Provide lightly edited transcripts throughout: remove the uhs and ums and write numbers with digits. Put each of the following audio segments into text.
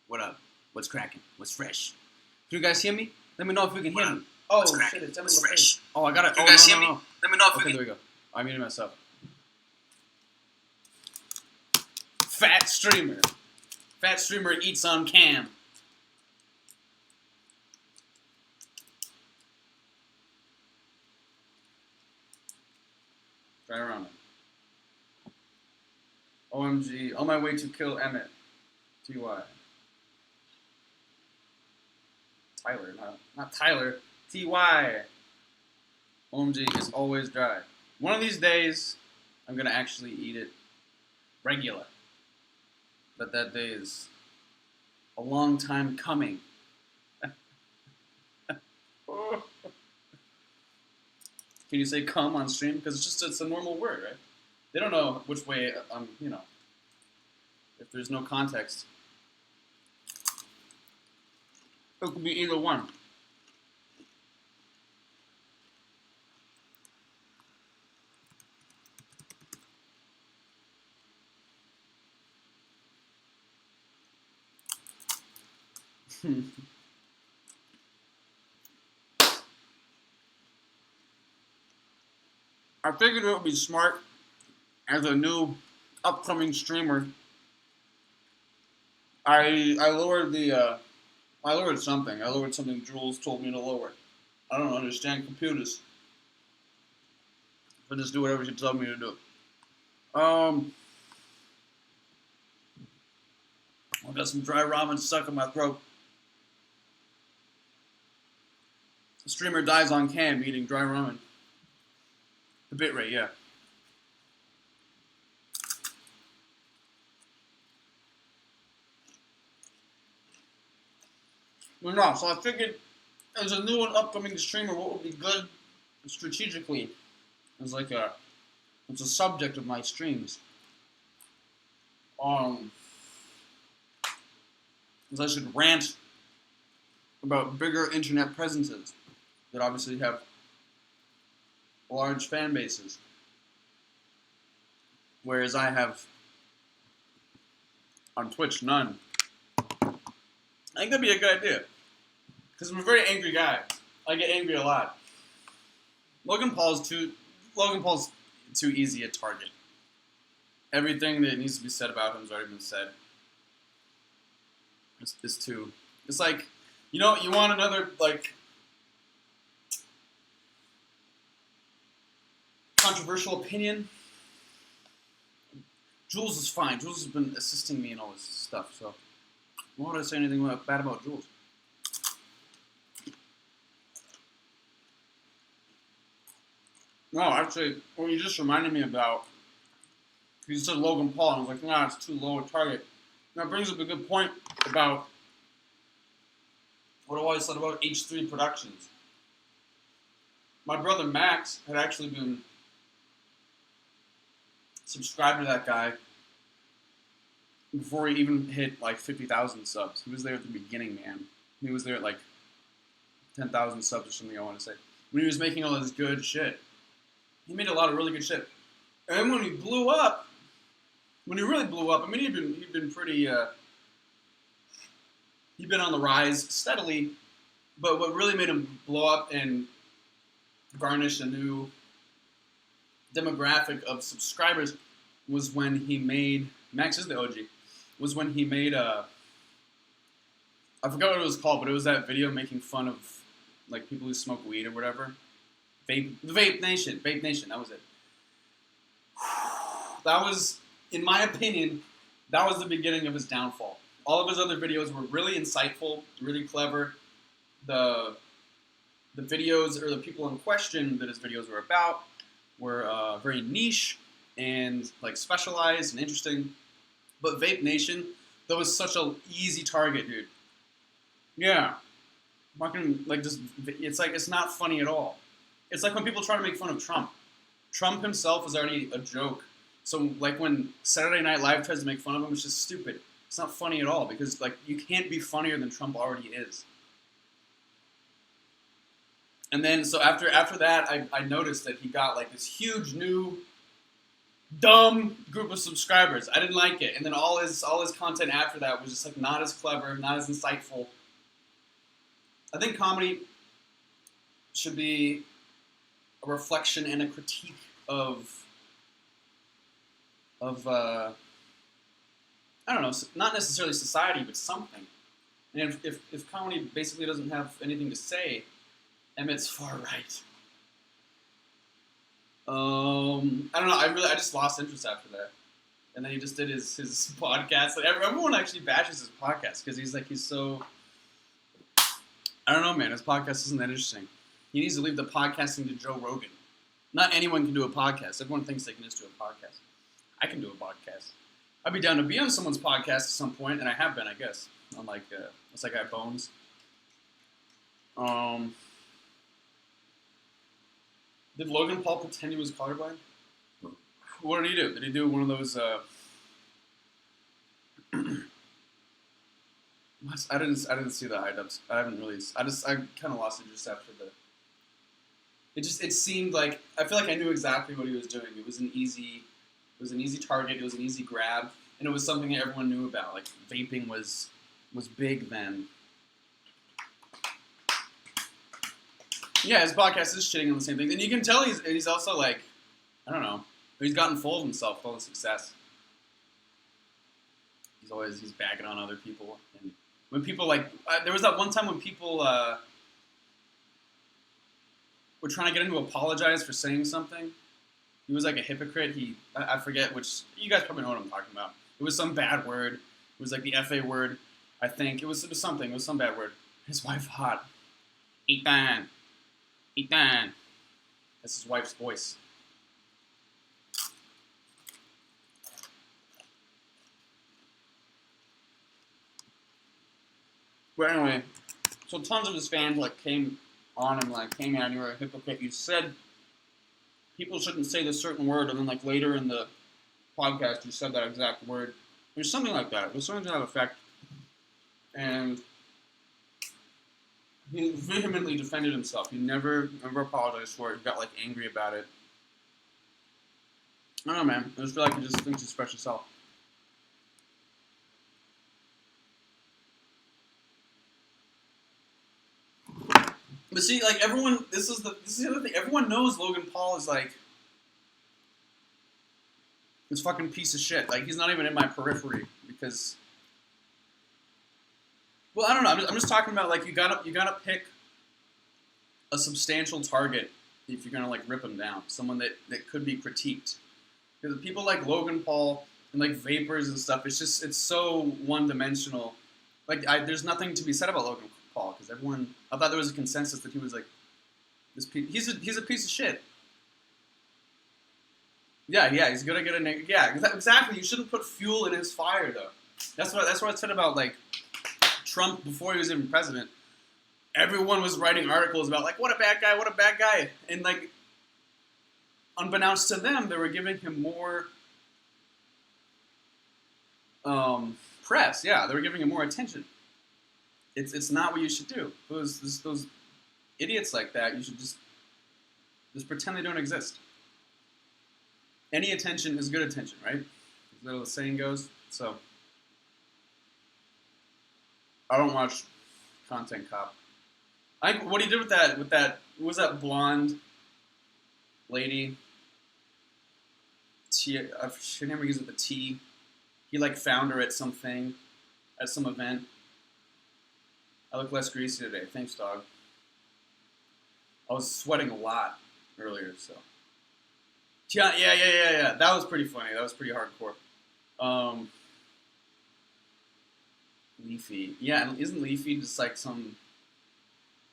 What up? What's cracking? What's fresh? Can you guys hear me? Let me know if you can hear me. Oh shit, it's What's fresh? Oh, I got it. Can Oh, you guys no, hear no, me? no. Let me know if Okay, you there we go. I muted myself. Fat streamer. Fat streamer eats on cam. Try around it. OMG. On my way to kill Emmett. TY. Tyler, not Tyler. TY. OMG is always dry. One of these days, I'm gonna actually eat it regular. But that day is a long time coming. Can you say "come" on stream? Because it's a normal word, right? They don't know which way if there's no context. It could be either one. I figured it would be smart as a new upcoming streamer. I lowered I lowered something. I lowered something Jules told me to lower. I don't understand computers. I just do whatever she tells me to do. I got some dry ramen stuck in my throat. The streamer dies on cam eating dry ramen. The bitrate, yeah. Well, no, so I figured as a new and upcoming streamer, what would be good strategically as it's a subject of my streams. Is I should rant about bigger internet presences that obviously have large fan bases. Whereas I have on Twitch none. I think that'd be a good idea. Because I'm a very angry guy. I get angry a lot. Logan Paul's too easy a target. Everything that needs to be said about him has already been said. It's like, you want another, controversial opinion? Jules is fine. Jules has been assisting me in all this stuff, so why would I say anything bad about Jules? No, actually, what you just reminded me about, you said Logan Paul, and I was like, nah, it's too low a target. And that brings up a good point about what I always said about H3 Productions. My brother Max had actually been subscribed to that guy before he even hit 50,000 subs. He was there at the beginning, man. He was there at 10,000 subs or something, I want to say. When he was making all this good shit. He made a lot of really good shit. And then when he blew up, when he really blew up, I mean, he'd been pretty, he'd been on the rise steadily, but what really made him blow up and garnish a new demographic of subscribers was when he made, Max is the OG, was when he made I forgot what it was called, but it was that video making fun of, people who smoke weed or whatever. Vape Nation, that was it. That was, in my opinion, that was the beginning of his downfall. All of his other videos were really insightful, really clever. The videos, or the people in question that his videos were about, were very niche and specialized and interesting. But Vape Nation, that was such an easy target, dude. Yeah. Fucking, it's not funny at all. It's like when people try to make fun of Trump. Trump himself is already a joke. So, when Saturday Night Live tries to make fun of him, it's just stupid. It's not funny at all, because, you can't be funnier than Trump already is. And then, so after that, I noticed that he got, this huge new dumb group of subscribers. I didn't like it, and then all his content after that was just like not as clever, not as insightful. I think comedy should be a reflection and a critique of I don't know, not necessarily society, but something. And if comedy basically doesn't have anything to say, Emmett's far right. I don't know. I just lost interest after that. And then he just did his podcast. Like, everyone actually bashes his podcast because he's so. I don't know, man. His podcast isn't that interesting. He needs to leave the podcasting to Joe Rogan. Not anyone can do a podcast. Everyone thinks they can just do a podcast. I can do a podcast. I'd be down to be on someone's podcast at some point, and I have been, I guess. On like, it's like I have Bones. Did Logan Paul pretend he was colorblind? What did he do? Did he do one of those? I didn't see the iDubbbz. I haven't really. I kind of lost interest after the. It seemed like I feel like I knew exactly what he was doing. It was an easy target. It was an easy grab, and it was something that everyone knew about. Like vaping was big then. Yeah, his podcast is shitting on the same thing, and you can tell he's also like, I don't know, he's gotten full of himself, full of success. He's bagging on other people, and when people like, there was that one time when people were trying to get him to apologize for saying something. He was like a hypocrite. I forget which. You guys probably know what I'm talking about. It was some bad word. It was like the FA word. I think it was something. It was some bad word. His wife hot. Ethan. That's his wife's voice. But anyway, so tons of his fans like came on him like, "Hey man, you're a hypocrite. You said people shouldn't say this certain word, and then like later in the podcast you said that exact word." There's something like that. There's something to that effect. And he vehemently defended himself. He never apologized for it. He got like angry about it. I don't know, man. I just feel like he just thinks he's fresh as hell. But see, like everyone, this is the other thing. Everyone knows Logan Paul is like this fucking piece of shit. Like he's not even in my periphery because. Well, I don't know. I'm just talking about like you gotta pick a substantial target if you're gonna like rip him down. Someone that could be critiqued. Because people like Logan Paul and like vapors and stuff, it's so one dimensional. Like there's nothing to be said about Logan Paul because everyone. I thought there was a consensus that he was like this. He's a piece of shit. Yeah, he's gonna get a yeah, exactly. You shouldn't put fuel in his fire though. That's what I said about like. Trump, before he was even president, everyone was writing articles about like what a bad guy, and like unbeknownst to them, they were giving him more press. Yeah, they were giving him more attention. It's not what you should do. Those idiots like that, you should just pretend they don't exist. Any attention is good attention, right? As the saying goes. So. I don't watch Content Cop. What he did with that what was that blonde lady? Her name begins with a T. He like found her at something, at some event. I look less greasy today. Thanks, dog. I was sweating a lot earlier, so. Yeah. That was pretty funny. That was pretty hardcore. Leafy. Yeah, isn't Leafy just like some...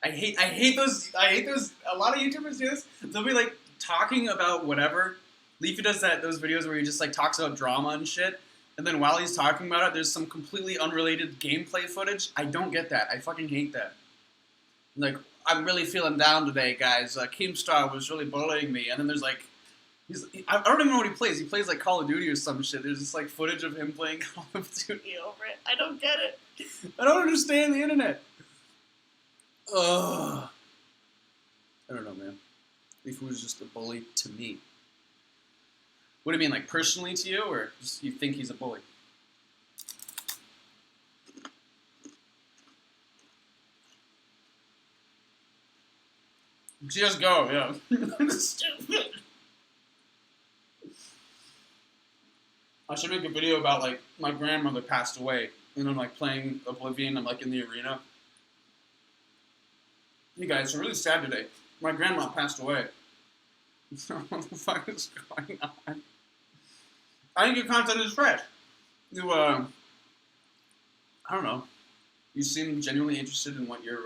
I hate those... A lot of YouTubers do this. They'll be like talking about whatever. Leafy does those videos where he just like talks about drama and shit. And then while he's talking about it, there's some completely unrelated gameplay footage. I don't get that. I fucking hate that. Like, I'm really feeling down today, guys. Keemstar was really bullying me. And then there's like... I don't even know what he plays. He plays like Call of Duty or some shit. There's just like footage of him playing Call of Duty over it. I don't get it. I don't understand the internet. Ugh. I don't know, man. Leaf was just a bully to me. What do you mean, like personally to you, or just you think he's a bully? Just go, yeah. Stupid. I should make a video about, like, my grandmother passed away, and I'm, like, playing Oblivion, I'm, like, in the arena. Hey guys, it's really sad today. My grandma passed away. What the fuck is going on? I think your content is fresh. You, I don't know. You seem genuinely interested in what your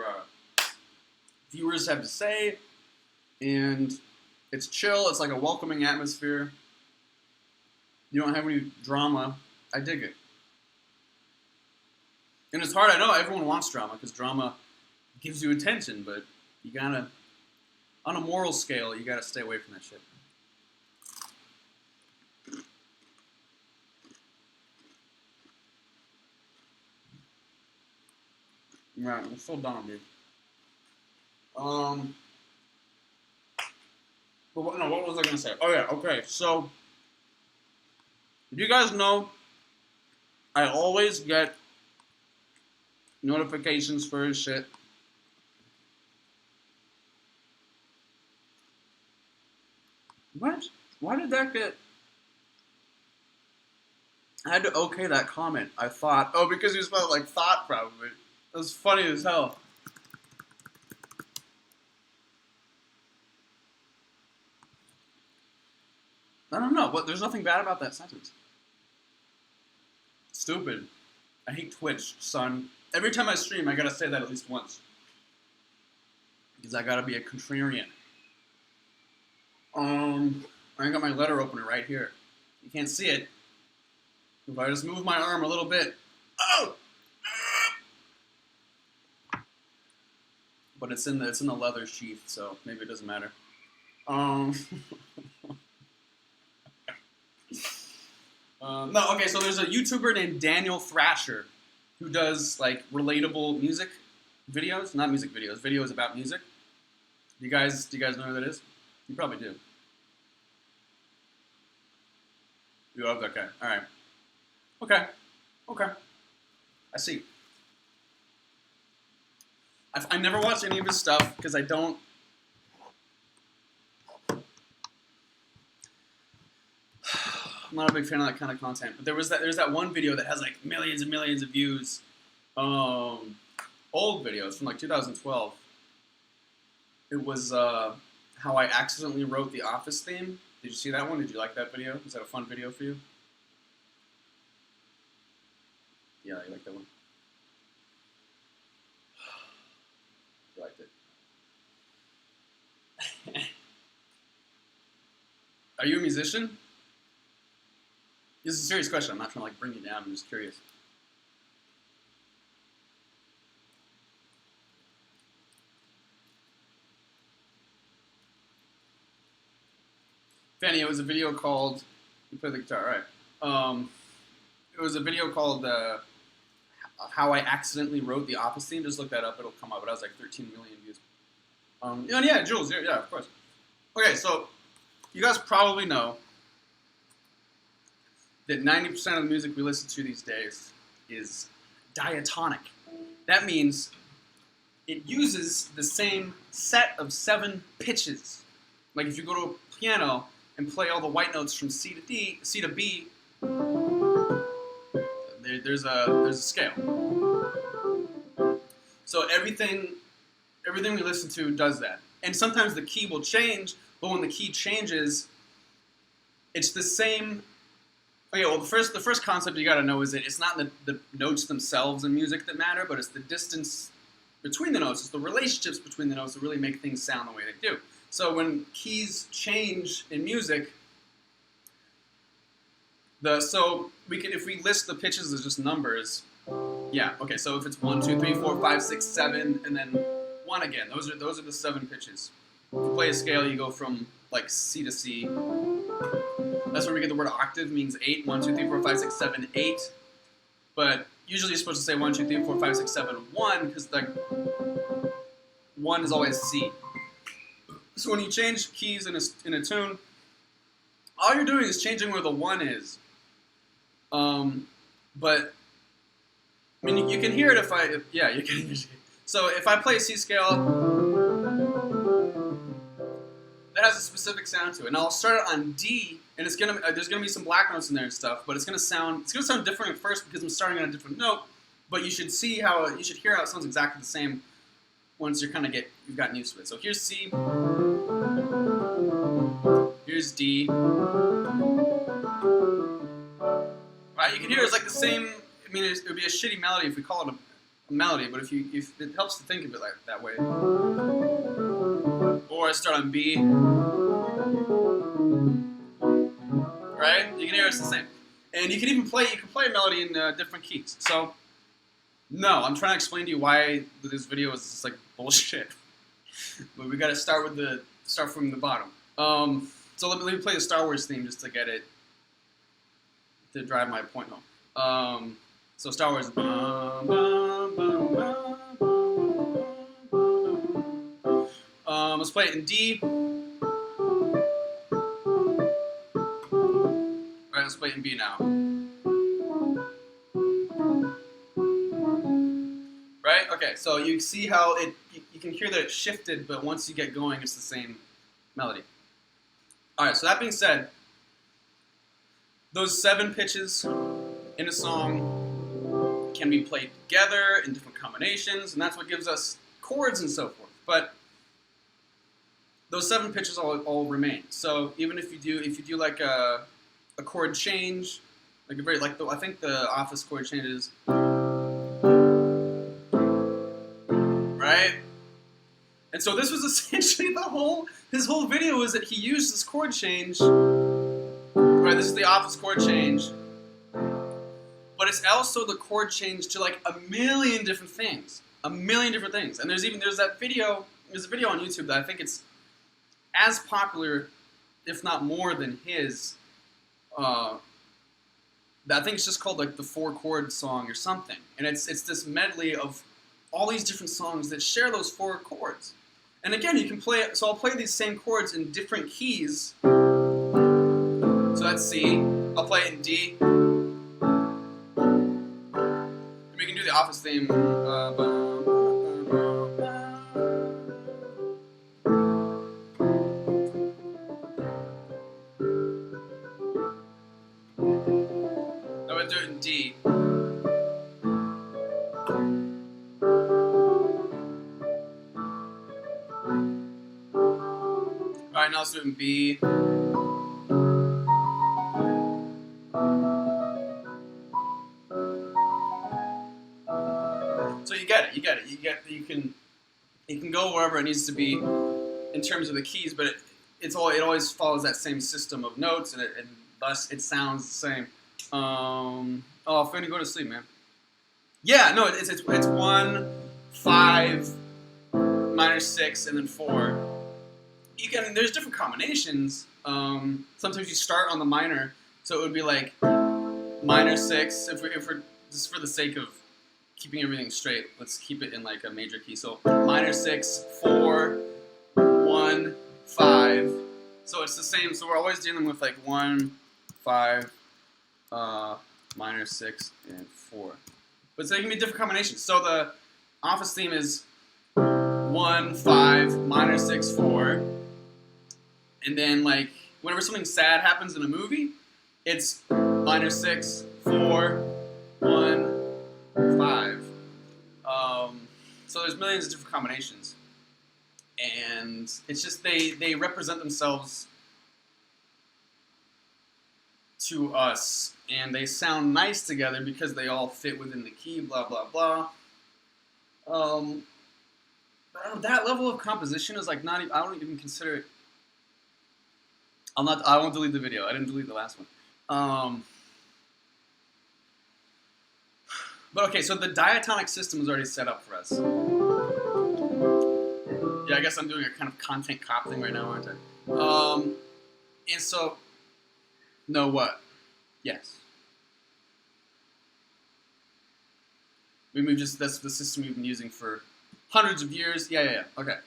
viewers have to say, and it's chill. It's like a welcoming atmosphere. You don't have any drama. I dig it. And it's hard. I know everyone wants drama because drama gives you attention, but you gotta, on a moral scale, you gotta stay away from that shit. Right, I'm so dumb, dude. But what was I gonna say? Oh yeah, okay. So, do you guys know? I always get notifications for his shit. What? Why did that get? I had to okay that comment. I thought, oh, because you spelled like thought, probably. That was funny as hell. I don't know, but there's nothing bad about that sentence. Stupid. I hate Twitch, son. Every time I stream, I gotta say that at least once. Because I gotta be a contrarian. I got my letter opener right here. You can't see it. If I just move my arm a little bit. Oh! But it's in the leather sheath, so maybe it doesn't matter. No, okay, so there's a YouTuber named Daniel Thrasher who does, like, relatable music videos. Not music videos, videos about music. Do you guys know who that is? You probably do. You oh, okay, alright. Okay. I see. I never watched any of his stuff because I don't. I'm not a big fan of that kind of content. But there's that one video that has like millions and millions of views. Old videos from like 2012. It was how I accidentally wrote the Office theme. Did you see that one? Did you like that video? Was that a fun video for you? Yeah, you like that one. You liked it. Are you a musician? This is a serious question. I'm not trying to like bring you down. I'm just curious. Fanny, it was a video called. You play the guitar, right? It was a video called "How I Accidentally Wrote the Office Theme." Just look that up; it'll come up. It has like 13 million views. Yeah, Jules, yeah, of course. Okay, so you guys probably know that 90% of the music we listen to these days is diatonic. That means it uses the same set of 7 pitches. Like if you go to a piano and play all the white notes from C to B, there's a scale. So everything we listen to does that. And sometimes the key will change, but when the key changes, it's the same. Okay, well, the first concept you gotta know is that it's not the notes themselves in music that matter, but it's the distance between the notes. It's the relationships between the notes that really make things sound the way they do. So when keys change in music, if we list the pitches as just numbers, yeah, okay. So if it's 1, 2, 3, 4, 5, 6, 7, and then 1 again, those are the 7 pitches. If you play a scale, you go from like C to C. That's where we get the word octave, means 8. 1, 2, 3, 4, 5, 6, 7, 8. But usually you're supposed to say 1, 2, 3, 4, 5, 6, 7, 1, because like 1 is always C. So when you change keys in a tune, all you're doing is changing where the 1 is. But I mean, you can hear it yeah, you can. So if I play a C scale, that has a specific sound to it, and I'll start it on D, and it's gonna there's gonna be some black notes in there and stuff, but it's gonna sound different at first because I'm starting on a different note. But you should hear how it sounds exactly the same once you've gotten used to it. So here's C, here's D. Right, you can hear it's like the same. I mean, it would be a shitty melody if we call it a melody, but if it helps to think of it like that way. Or I start on B. Right? You can hear it's the same. And you can play a melody in different keys. So, no, I'm trying to explain to you why this video is just like bullshit. But we gotta start from the bottom. So let me play the Star Wars theme just to get it, to drive my point home. So Star Wars. Let's play it in D. Alright, let's play it in B now. Right? Okay, so you see how you can hear that it shifted, but once you get going, it's the same melody. Alright, so that being said, those 7 pitches in a song can be played together in different combinations, and that's what gives us chords and so forth. But those 7 pitches all remain. So even if you do like a chord change, I think the Office chord changes, right? And so this was essentially his whole video was that he used this chord change. Right, this is the Office chord change. But it's also the chord change to like a million different things. And there's a video on YouTube that I think it's as popular, if not more than his. I think it's just called like the 4-chord song or something. And it's this medley of all these different songs that share those 4 chords. And again, you can play it, so I'll play these same chords in different keys. So that's C. I'll play it in D. We can do the Office theme. I would do it in D. Alright, now let's do it in B. So you get it. You can go wherever it needs to be in terms of the keys, but it always follows that same system of notes, and thus it sounds the same. I'm finna go to sleep, man. Yeah, no, it's 1, 5, minor 6, and then 4. There's different combinations. Sometimes you start on the minor, so it would be like minor 6. If we're just for the sake of keeping everything straight, let's keep it in like a major key. So minor 6, 4, 1, 5. So it's the same. So we're always dealing with like 1, 5, minor 6, and 4. But so they can be different combinations. So the Office theme is 1, 5, minor 6, 4. And then like whenever something sad happens in a movie, it's minor 6, 4, 1, 5. So there's millions of different combinations. And it's just they represent themselves to us, and they sound nice together because they all fit within the key, blah, blah, blah. That level of composition is like not even, I don't even consider it. I won't delete the video. I didn't delete the last one. But okay, so the diatonic system is already set up for us. Yeah, I guess I'm doing a kind of content cop thing right now, aren't I? And so, no what? Yes. That's the system we've been using for hundreds of years. Yeah. Okay.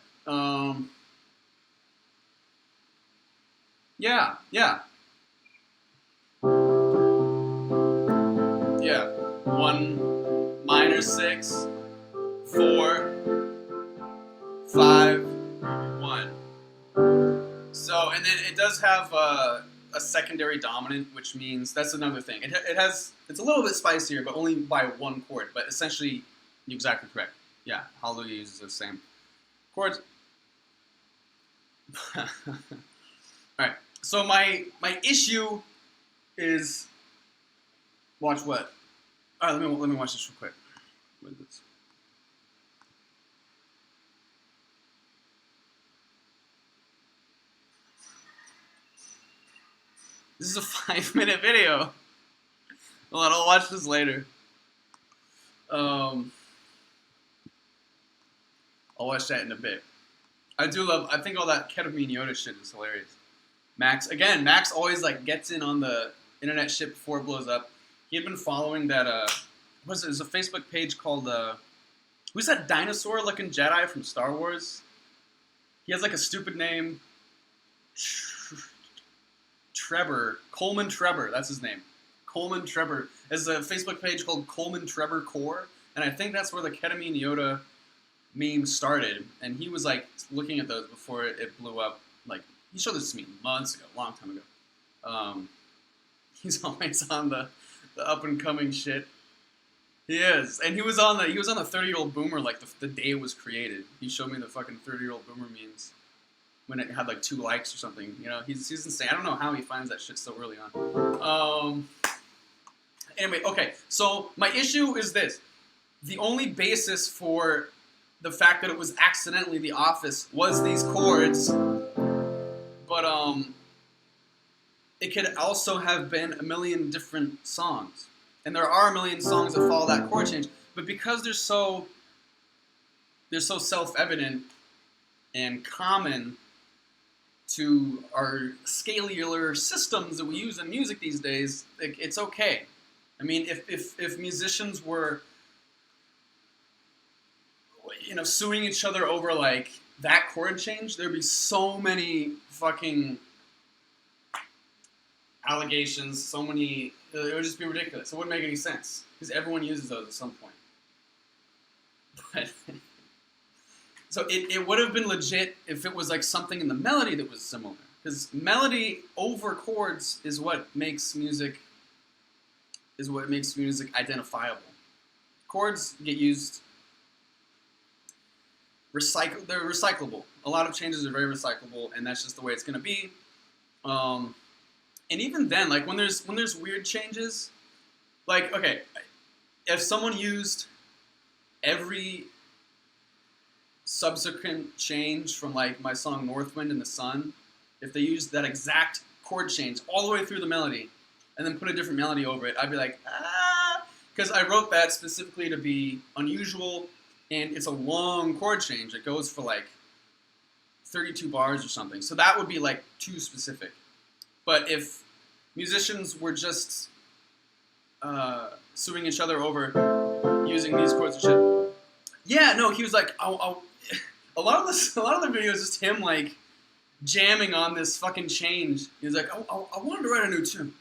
Yeah. 1 minor 6, 4, 5, 1. So, and then it does have a secondary dominant, which means that's another thing. It's a little bit spicier, but only by 1 chord. But essentially, you're exactly correct. Yeah, Hallelujah uses the same chords. All right. So my issue is watch what? All right, let me watch this real quick. What is this? This is a 5-minute video. Well, I'll watch this later. I'll watch that in a bit. I think all that ketamine Yoda shit is hilarious. Max always like gets in on the internet shit before it blows up. He had been following that, there's a Facebook page called, who's that dinosaur-looking Jedi from Star Wars? He has like a stupid name. Coleman Trevor, that's his name. Coleman Trevor. There's a Facebook page called Coleman Trevor Core, and I think that's where the ketamine Yoda meme started. And he was like looking at those before it blew up. Like, he showed this to me months ago, a long time ago. He's always on the up and coming shit. He is, and he was on the 30-year-old boomer like the day it was created. He showed me the fucking 30-year-old boomer memes when it had like 2 likes or something. You know, he's insane. I don't know how he finds that shit so early on. Anyway, okay. So my issue is this: the only basis for the fact that it was accidentally The Office was these chords, but it could also have been a million different songs. And there are a million songs that follow that chord change. But because they're so self-evident and common to our scalar systems that we use in music these days, it's okay. I mean, if musicians were, you know, suing each other over like that chord change, there'd be so many fucking allegations, so many, it would just be ridiculous. It wouldn't make any sense, because everyone uses those at some point. But, so it would have been legit if it was like something in the melody that was similar, because melody over chords is what makes music identifiable. Chords get used, they're recyclable. A lot of changes are very recyclable, and that's just the way it's going to be. And even then, like when there's weird changes, like, okay, if someone used every subsequent change from like my song Northwind in the Sun, if they used that exact chord change all the way through the melody and then put a different melody over it, I'd be like, because I wrote that specifically to be unusual, and it's a long chord change. It goes for like 32 bars or something. So that would be like too specific. But if musicians were just suing each other over using these chords and shit, yeah, no, he was like, a lot of the video is just him like jamming on this fucking change. He was like, I wanted to write a new tune.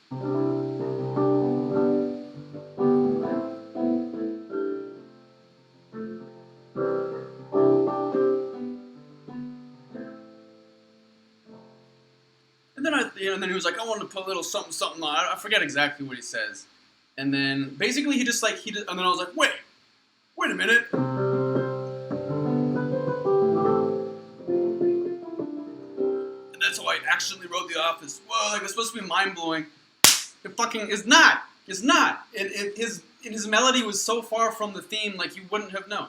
And then he was like, I wanted to put a little something, something on. I forget exactly what he says. And then basically and then I was like, wait a minute. And that's how I actually wrote The Office. Whoa, like it's supposed to be mind blowing. It fucking is not. It's not. His melody was so far from the theme, like you wouldn't have known.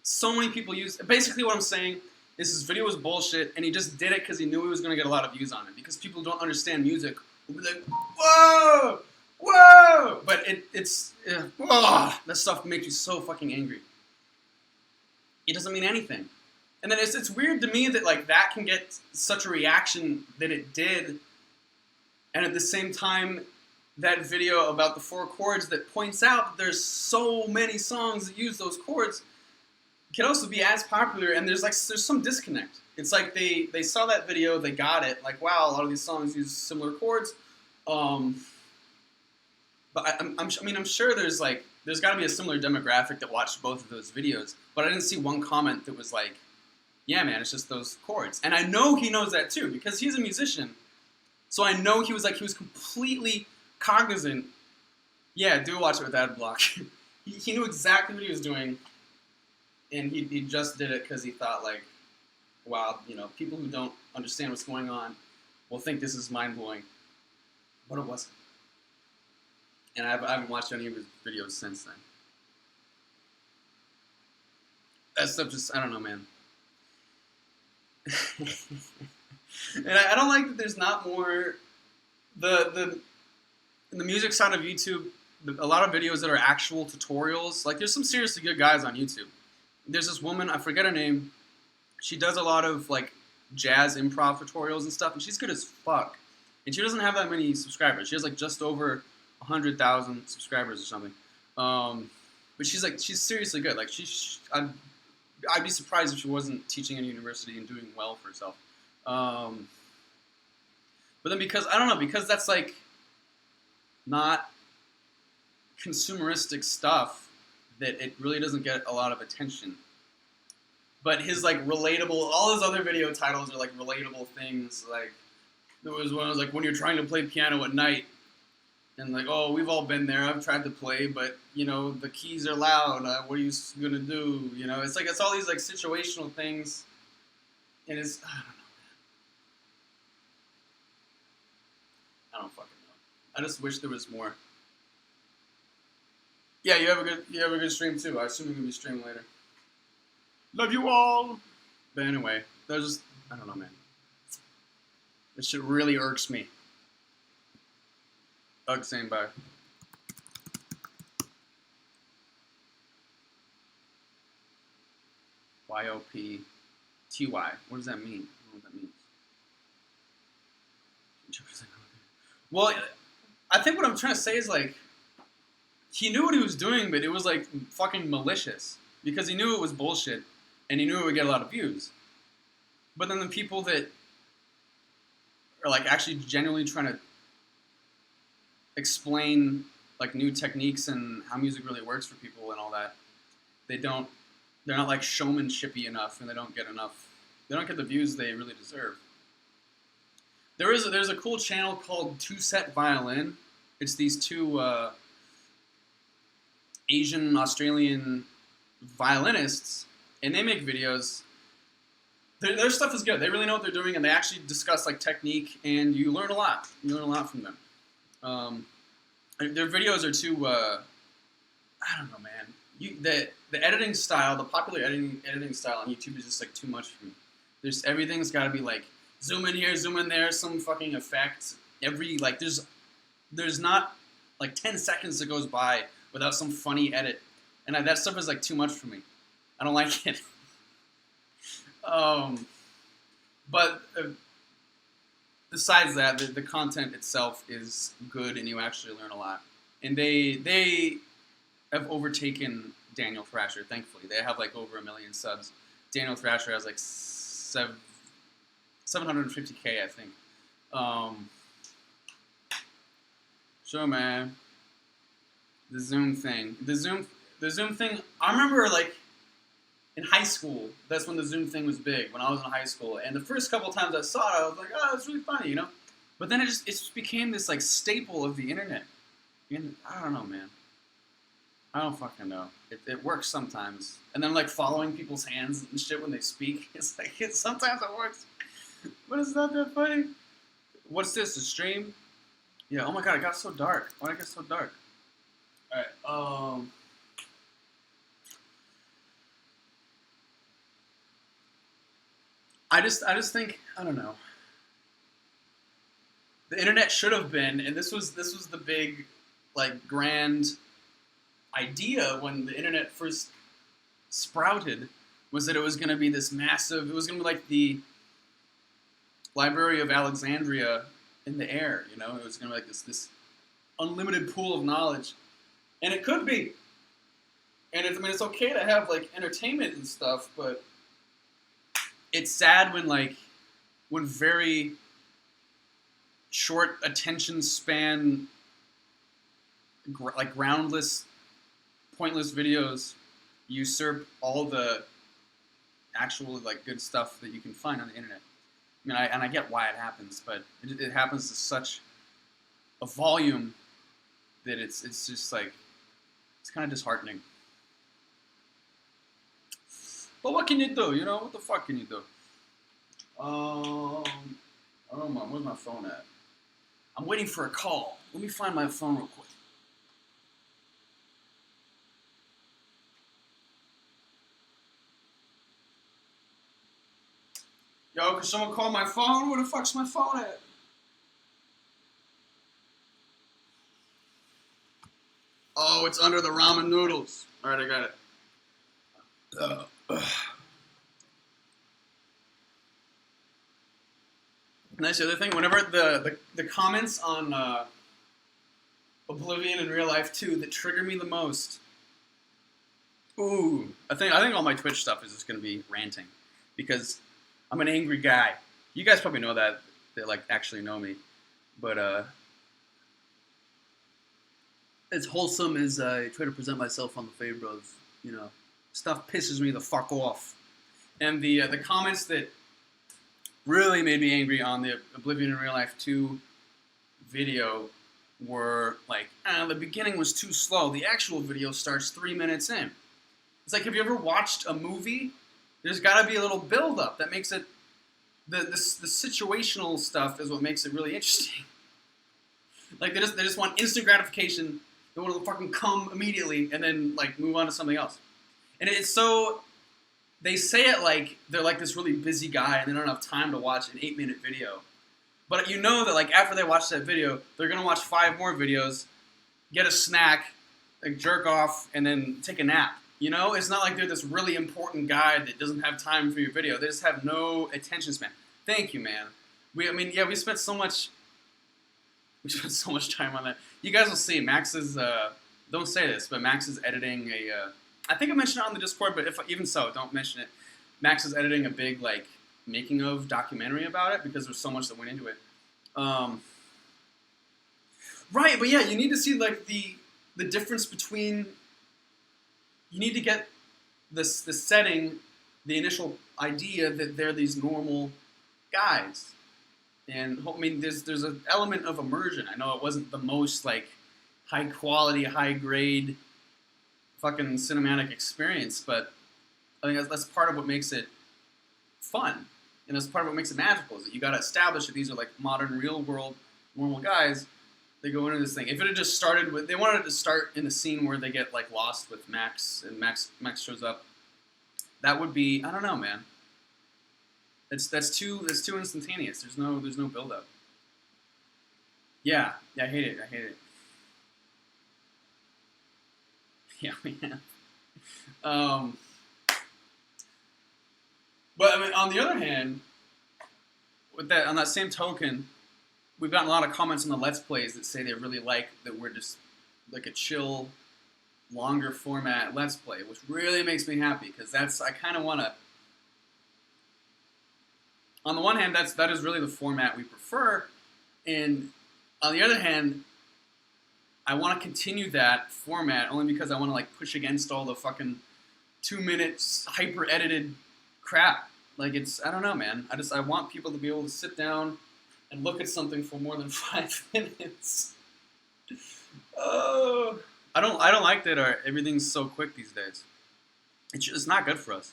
So many people use. Basically, what I'm saying is his video was bullshit, and he just did it because he knew he was going to get a lot of views on it. Because people don't understand music, will be like, whoa, whoa! But that stuff makes you so fucking angry. It doesn't mean anything. And then it's weird to me that like that can get such a reaction that it did, and at the same time, that video about the 4 chords that points out that there's so many songs that use those chords can also be as popular, and there's some disconnect. It's like they saw that video, they got it, like, wow, a lot of these songs use similar chords, but But I mean, I'm sure there's got to be a similar demographic that watched both of those videos. But I didn't see one comment that was like, "Yeah, man, it's just those chords." And I know he knows that too because he's a musician. So I know he was completely cognizant. Yeah, do watch it with ad block. he knew exactly what he was doing, and he just did it because he thought like, wow, people who don't understand what's going on will think this is mind blowing, but it wasn't. And I haven't watched any of his videos since then. That stuff just, I don't know, man. And I don't like that there's not more, in the music side of YouTube, a lot of videos that are actual tutorials. Like, there's some seriously good guys on YouTube. There's this woman, I forget her name, she does a lot of, like, jazz improv tutorials and stuff, and she's good as fuck. And she doesn't have that many subscribers. She has, like, just over 100,000 subscribers or something. But she's seriously good. Like, I'd be surprised if she wasn't teaching at a university and doing well for herself. But then because that's, like, not consumeristic stuff, that it really doesn't get a lot of attention. But his, like, relatable, all his other video titles are, like, relatable things. Like, there was one that was, like, when you're trying to play piano at night, and, like, oh, we've all been there, I've tried to play, but, the keys are loud, what are you going to do, It's, like, it's all these, like, situational things, and it's, I don't know. I don't fucking know. I just wish there was more. Yeah, you have a good stream, too. I assume you're going to be streaming later. Love you all! But anyway, there's just, I don't know, man. This shit really irks me. Ugh, saying bye. YOPTY. What does that mean? I don't know what that means. Well, I think what I'm trying to say is, like, he knew what he was doing, but it was, like, fucking malicious. Because he knew it was bullshit, and he knew it would get a lot of views. But then the people that are, like, actually genuinely trying to explain, like, new techniques and how music really works for people and all that, they're not, like, showmanshipy enough, and they don't get the views they really deserve. There's a cool channel called Two Set Violin. It's these two Asian Australian violinists, and they make videos. Their stuff is good. They really know what they're doing, and they actually discuss, like, technique, and you learn a lot. You learn a lot from them. Their videos are too, I don't know, man. The editing style, the popular editing style on YouTube is just, like, too much for me. Everything's got to be, like, zoom in here, zoom in there, some fucking effect. There's not, like, 10 seconds that goes by without some funny edit. And that stuff is, like, too much for me. I don't like it. But besides that, the content itself is good, and you actually learn a lot. And they have overtaken Daniel Thrasher, thankfully. They have, like, over 1 million subs. Daniel Thrasher has, like, 750K, I think. So, man, the Zoom thing. The Zoom thing, I remember, like, in high school, that's when the Zoom thing was big, when I was in high school. And the first couple times I saw it, I was like, oh, it's really funny, But then it just became this, like, staple of the internet. And I don't know, man. I don't fucking know. It works sometimes. And then, like, following people's hands and shit when they speak, it's like, sometimes it works. But it's not that funny. What's this, a stream? Yeah, oh my god, it got so dark. Why did it get so dark? Alright, I just think, I don't know. The internet should have been, and this was the big, like, grand idea when the internet first sprouted, was that it was going to be this massive, it was going to be like the Library of Alexandria in the air, It was going to be like this unlimited pool of knowledge. And it could be. And it's okay to have, like, entertainment and stuff, but it's sad when very short attention span like groundless, pointless videos usurp all the actual like good stuff that you can find on the internet. I mean, I get why it happens, but it happens to such a volume that it's just like it's kind of disheartening. But what can you do? You know, what the fuck can you do? Oh my, where's my phone at? I'm waiting for a call. Let me find my phone real quick. Yo, can someone call my phone? Where the fuck's my phone at? Oh, it's under the ramen noodles. All right, I got it. And that's the other thing. Whenever the comments on Oblivion in Real Life 2 that trigger me the most. Ooh, I think all my Twitch stuff is just gonna be ranting because I'm an angry guy. You guys probably know that like actually know me, but as wholesome as I try to present myself on the LaFave Bros, you know, stuff pisses me the fuck off. And the comments that really made me angry on the Oblivion in Real Life 2 video were like, the beginning was too slow. The actual video starts 3 minutes in. It's like, have you ever watched a movie? There's got to be a little build-up that makes it, the situational stuff is what makes it really interesting. Like, they just want instant gratification. They want to fucking come immediately and then, like, move on to something else. And it's so, they say it like they're like this really busy guy and they don't have time to watch an 8-minute video. But you know that, like, after they watch that video, they're going to watch 5 more videos, get a snack, like, jerk off, and then take a nap. You know? It's not like they're this really important guy that doesn't have time for your video. They just have no attention span. Thank you, man. We spent so much time on that. You guys will see. Max is, don't say this, but Max is editing I think I mentioned it on the Discord, but even so, don't mention it. Max is editing a big, like, making of documentary about it because there's so much that went into it. Right, but yeah, you need to see, like, the difference between, you need to get the setting, the initial idea that they're these normal guys. And, I mean, there's an element of immersion. I know it wasn't the most, like, high quality, high grade fucking cinematic experience, but I think that's part of what makes it fun. And that's part of what makes it magical, is that you got to establish that these are like modern, real world, normal guys. They go into this thing. If it had just started with, they wanted it to start in the scene where they get like lost with Max, and Max shows up. That would be, I don't know, man. That's too instantaneous. There's no build up. Yeah, I hate it. Yeah, man. But I mean, on the other hand, on that same token, we've gotten a lot of comments on the Let's Plays that say they really like that we're just like a chill, longer format Let's Play, which really makes me happy because I kind of want to. On the one hand, that is really the format we prefer, and on the other hand, I want to continue that format only because I want to like push against all the fucking 2 minutes hyper edited crap. Like I don't know, man. I want people to be able to sit down and look at something for more than 5 minutes. Oh, I don't like that everything's so quick these days. It's not good for us.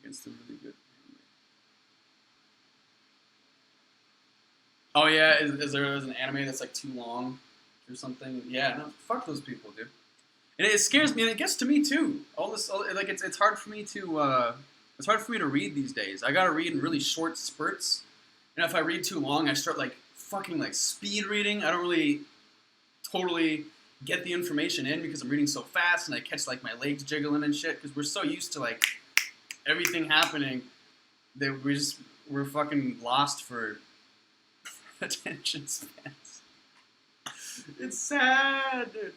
Against a really good. Oh yeah, is there an anime that's like too long or something? Yeah, no, fuck those people, dude. And it scares me, and it gets to me too. It's hard for me to read these days. I gotta read in really short spurts, and if I read too long, I start like fucking like speed reading. I don't really totally get the information in because I'm reading so fast, and I catch like my legs jiggling and shit because we're so used to like everything happening that we're fucking lost for attention spans. It's sad, dude.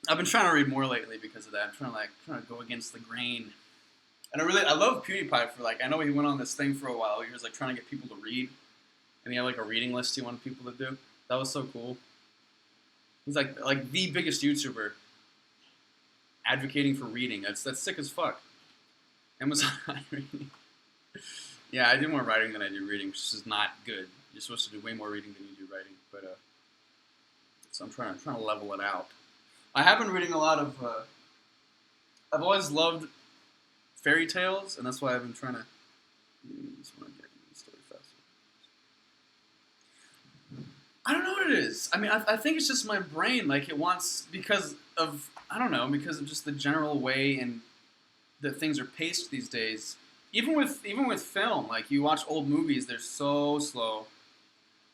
I've been trying to read more lately because of that. I'm trying to go against the grain. And I love PewDiePie for like, I know he went on this thing for a while. He was like trying to get people to read. And he had like a reading list he wanted people to do. That was so cool. He's like the biggest YouTuber advocating for reading. That's sick as fuck. Amazon reading. Yeah, I do more writing than I do reading, which is not good. You're supposed to do way more reading than you do writing, but so I'm trying to level it out. I have been reading a lot of. I've always loved fairy tales, and that's why I've been trying to. Just want to get the story faster. I don't know what it is. I mean, I think it's just my brain. Like it wants because of because of just the general way and that things are paced these days. Even with film, like you watch old movies, they're so slow.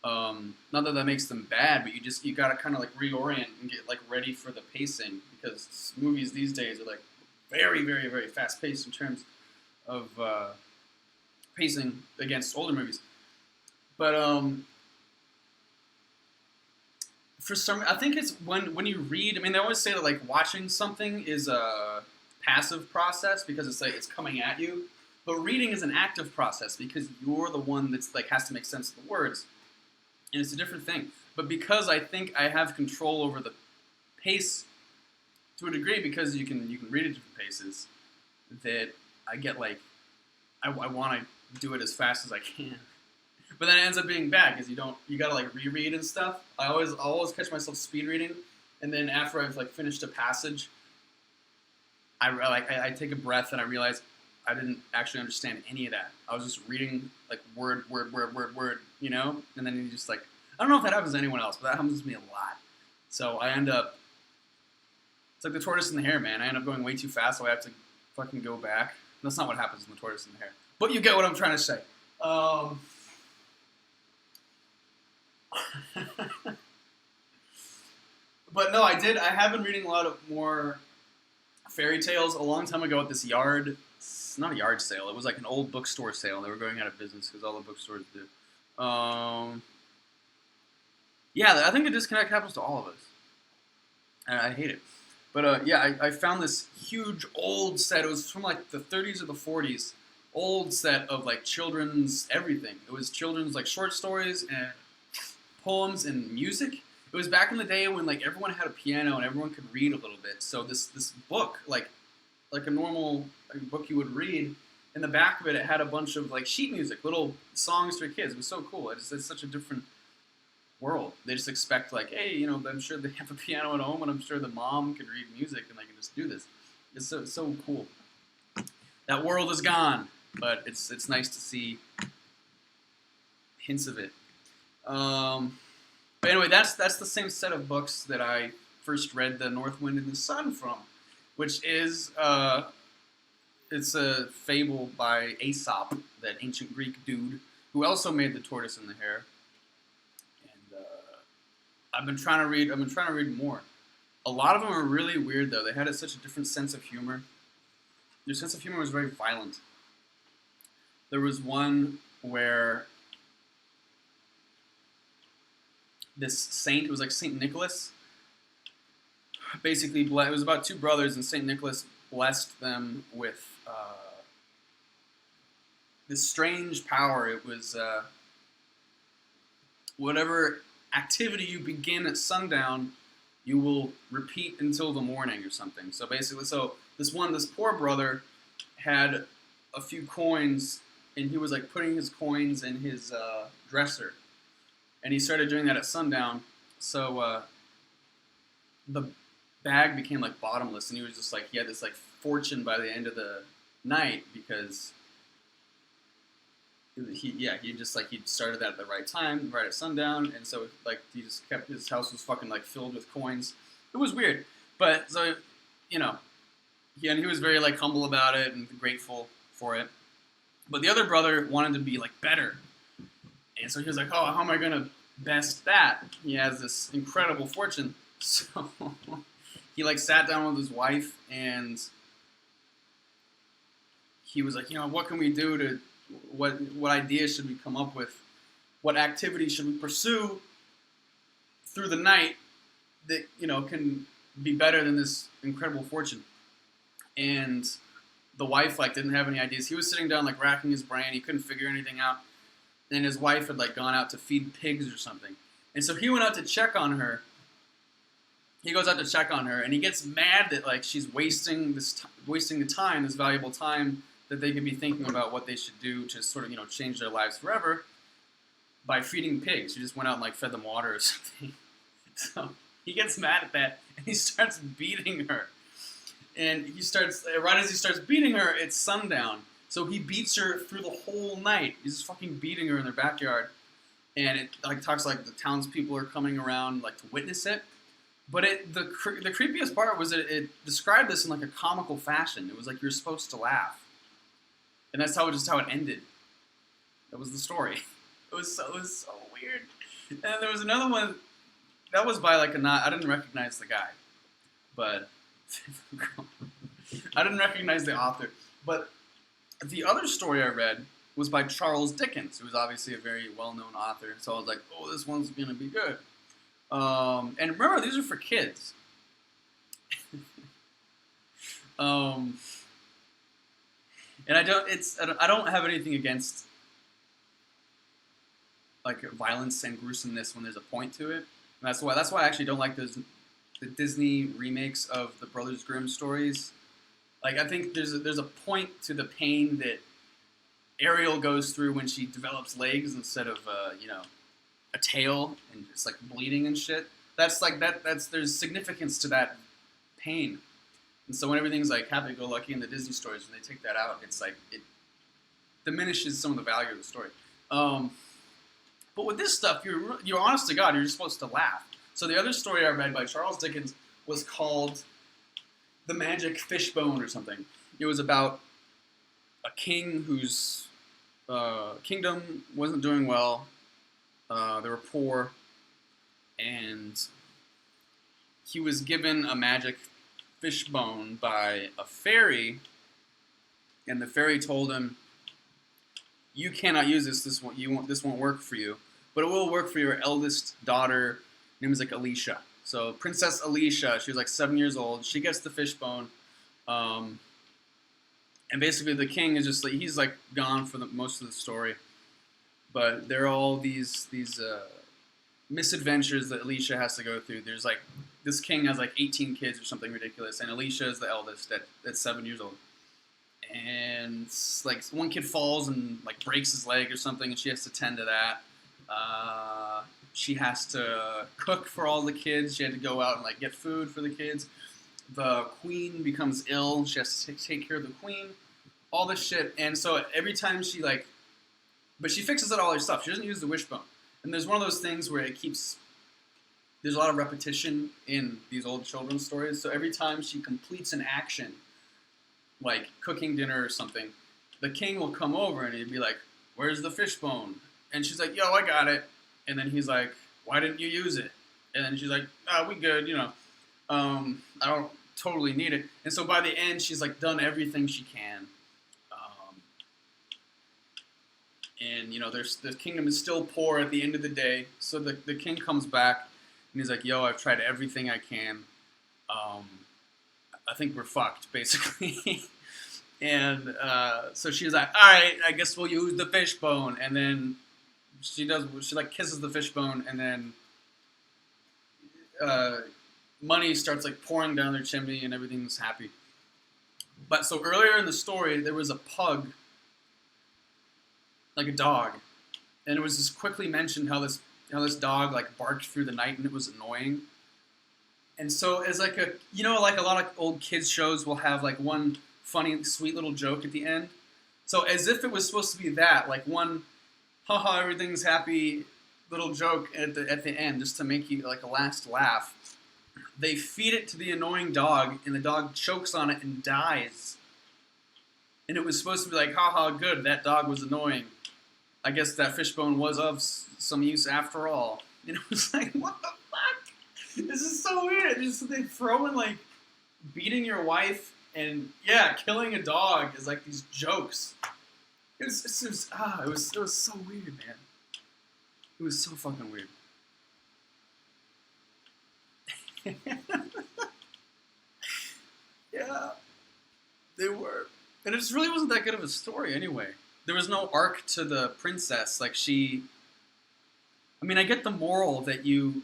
Not that makes them bad, but you gotta kind of like reorient and get like ready for the pacing because movies these days are like very, very, very fast paced in terms of pacing against older movies. But for some, I think it's when you read. I mean, they always say that like watching something is a passive process because it's like it's coming at you. But reading is an active process because you're the one that's like has to make sense of the words, and it's a different thing. But because I think I have control over the pace to a degree, because you can read at different paces, that I get like I want to do it as fast as I can. But then it ends up being bad because you gotta like reread and stuff. I always catch myself speed reading, and then after I've like finished a passage, I take a breath and I realize I didn't actually understand any of that. I was just reading like word, you know? And then you just like, I don't know if that happens to anyone else, but that happens to me a lot. So I end up, it's like the tortoise and the hare, man. I end up going way too fast, so I have to fucking go back. That's not what happens in the tortoise and the hare. But you get what I'm trying to say. But no, I have been reading a lot of more fairy tales. A long time ago at this not a yard sale. It was like an old bookstore sale. They were going out of business because all the bookstores do. Yeah, I think a disconnect happens to all of us. And I hate it. But yeah, I found this huge old set. It was from like the 30s or the 40s. Old set of like children's everything. It was children's like short stories and poems and music. It was back in the day when like everyone had a piano and everyone could read a little bit. So this book, like a normal book you would read, in the back of it, it had a bunch of like sheet music, little songs for kids. It was so cool. It's such a different world. They just expect like, hey, you know, I'm sure they have a piano at home, and I'm sure the mom can read music, and they can just do this. It's so cool. That world is gone, but it's nice to see hints of it. But anyway, that's the same set of books that I first read The North Wind and the Sun from, which is it's a fable by Aesop, that ancient Greek dude who also made The Tortoise and the Hare. And I've been trying to read more. A lot of them are really weird though. They had such a different sense of humor. Their sense of humor was very violent. There was one where this saint, it was like Saint Nicholas, basically, it was about two brothers, and Saint Nicholas blessed them with this strange power. It was whatever activity you begin at sundown, you will repeat until the morning or something. So basically, this poor brother had a few coins, and he was like putting his coins in his dresser. And he started doing that at sundown, so the bag became like bottomless, and he was just like, he had this like fortune by the end of the night because he started that at the right time, right at sundown, and so like he just kept, his house was fucking like filled with coins. It was weird, but so you know, he was very like humble about it and grateful for it. But the other brother wanted to be like better. And so he was like, oh, how am I going to best that? He has this incredible fortune. So he like sat down with his wife, and he was like, you know, what can we do to, what ideas should we come up with? What activities should we pursue through the night that, you know, can be better than this incredible fortune? And the wife like didn't have any ideas. He was sitting down like racking his brain. He couldn't figure anything out. And his wife had like gone out to feed pigs or something. And so he went out to check on her. He goes out to check on her, and he gets mad that like she's wasting wasting the time, this valuable time that they could be thinking about what they should do to sort of, you know, change their lives forever by feeding pigs. He just went out and like fed them water or something. So he gets mad at that, and he starts beating her. And he starts, right as he starts beating her, it's sundown. So he beats her through the whole night. He's just fucking beating her in their backyard. And it like talks like the townspeople are coming around like to witness it. But the creepiest part was that it described this in like a comical fashion. It was like you're supposed to laugh. And that's just how it ended. That was the story. It was so weird. And then there was another one that was by like I didn't recognize the guy. But I didn't recognize the author. But the other story I read was by Charles Dickens, who was obviously a very well-known author. So I was like, oh, this one's going to be good. And remember, these are for kids. And I don't have anything against like violence and gruesomeness when there's a point to it. And that's why I actually don't like the Disney remakes of the Brothers Grimm stories. Like, I think there's a point to the pain that Ariel goes through when she develops legs instead of you know, a tail and just like bleeding and shit. There's significance to that pain. And so when everything's like happy-go-lucky in the Disney stories, when they take that out, it's like it diminishes some of the value of the story. But with this stuff, you're honest to God, you're just supposed to laugh. So the other story I read by Charles Dickens was called The Magic Fishbone or something. It was about a king whose kingdom wasn't doing well. They were poor, and he was given a magic fishbone by a fairy, and the fairy told him, "You cannot use this. This won't work for you, but it will work for your eldest daughter. Her name is like Alicia. So Princess Alicia, she was like 7 years old. She gets the fishbone, and basically the king is just like he's like gone for most of the story." But there are all these misadventures that Alicia has to go through. There's like, this king has like 18 kids or something ridiculous, and Alicia is the eldest at 7 years old. And like one kid falls and like breaks his leg or something, and she has to tend to that. She has to cook for all the kids. She had to go out and like get food for the kids. The queen becomes ill. She has to take care of the queen. All this shit. And so every time she like, but she fixes it all herself. She doesn't use the wishbone. And there's one of those things where there's a lot of repetition in these old children's stories. So every time she completes an action, like cooking dinner or something, the king will come over and he'd be like, "Where's the fishbone?" And she's like, "Yo, I got it." And then he's like, "Why didn't you use it?" And then she's like, "Oh, we good, you know. I don't totally need it." And so by the end, she's like done everything she can. And, you know, the kingdom is still poor at the end of the day. So the king comes back, and he's like, "Yo, I've tried everything I can. I think we're fucked, basically." And so she's like, "All right, I guess we'll use the fishbone." And then she like kisses the fishbone, and then money starts like pouring down their chimney, and everything's happy. But so earlier in the story, there was a pug, like a dog, and it was just quickly mentioned how this dog like barked through the night and it was annoying. And so as like like a lot of old kids shows will have like one funny sweet little joke at the end. So as if it was supposed to be that, like one haha everything's happy little joke at the end just to make you like a last laugh. They feed it to the annoying dog, and the dog chokes on it and dies. And it was supposed to be like, haha, good, that dog was annoying. I guess that fishbone was of some use after all. And it was like, what the fuck? This is so weird. They throw in like beating your wife and killing a dog is like these jokes. It was so weird, man. It was so fucking weird. Yeah, they were. And it just really wasn't that good of a story anyway. There was no arc to the princess. Like, she I mean, I get the moral that you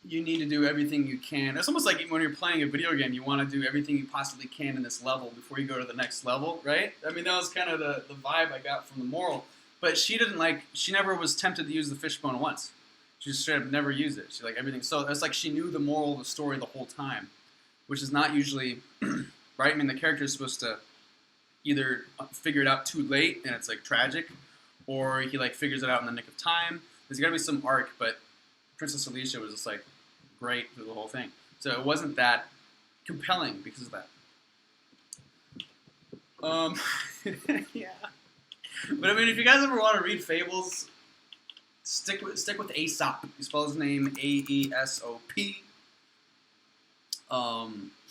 need to do everything you can. It's almost like when you're playing a video game, you want to do everything you possibly can in this level before you go to the next level, right? I mean, that was kind of the vibe I got from the moral. But she never was tempted to use the fishbone once. She just straight up never used it. She like everything. So it's like she knew the moral of the story the whole time, which is not usually, right? I mean, the character is supposed to either figure it out too late and it's like tragic, or he like figures it out in the nick of time. There's got to be some arc, but Princess Alicia was just like great through the whole thing. So it wasn't that compelling because of that. Yeah. But I mean, if you guys ever want to read fables, stick with Aesop. He spells his name Aesop.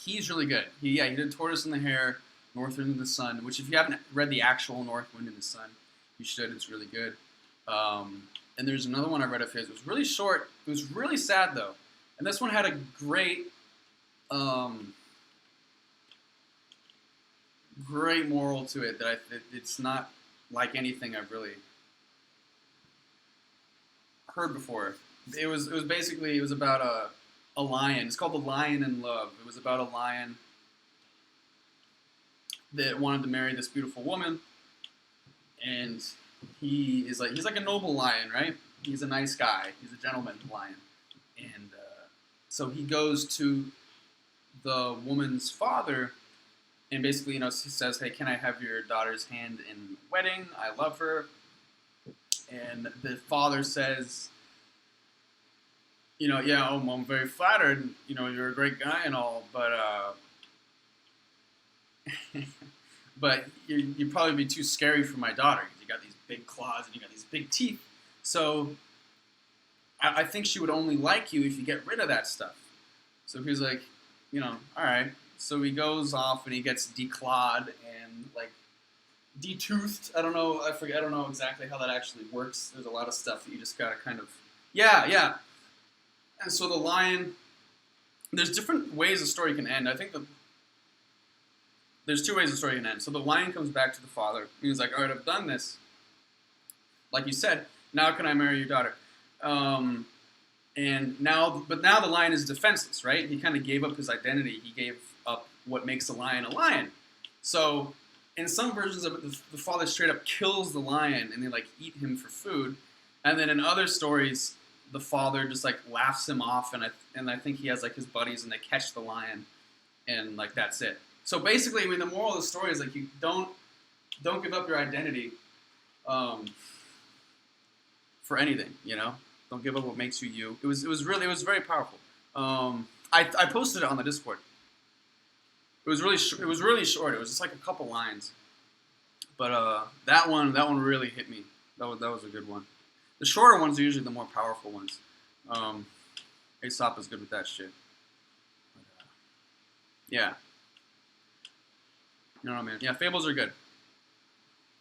He's really good. He did Tortoise and the Hare, North Wind and the Sun, which if you haven't read the actual North Wind and the Sun, you should. It's really good. And there's another one I read of his. It was really short. It was really sad though. And this one had a great, great moral to it that it's not like anything I've really heard before. It was about a lion. It's called The Lion in Love. It was about a lion that wanted to marry this beautiful woman, and he's like a noble lion, right? He's a nice guy. He's a gentleman lion, and so he goes to the woman's father, and basically, he says, "Hey, can I have your daughter's hand in the wedding? I love her." And the father says, "Yeah, I'm very flattered. You're a great guy and all, but but you'd probably be too scary for my daughter because you got these big claws and you got these big teeth. So I think she would only like you if you get rid of that stuff." So he's like, all right. So he goes off and he gets declawed and like detoothed. I don't know. I forget. I don't know exactly how that actually works. There's a lot of stuff that you just gotta kind of yeah. And so the lion. There's different ways a story can end. I think there's two ways the story can end. So the lion comes back to the father. He's like, all right, I've done this. Like you said, now can I marry your daughter? And now the lion is defenseless, right? He kind of gave up his identity. He gave up what makes a lion a lion. So in some versions of it, the father straight up kills the lion and they like eat him for food. And then in other stories, the father just like laughs him off, and I think he has like his buddies and they catch the lion, and like that's it. So basically, I mean, the moral of the story is like you don't give up your identity for anything, Don't give up what makes you you. It was very powerful. I posted it on the Discord. It was really short. It was just like a couple lines. But that one really hit me. That was a good one. The shorter ones are usually the more powerful ones. Aesop is good with that shit. But, yeah. You know what I mean? Yeah, fables are good.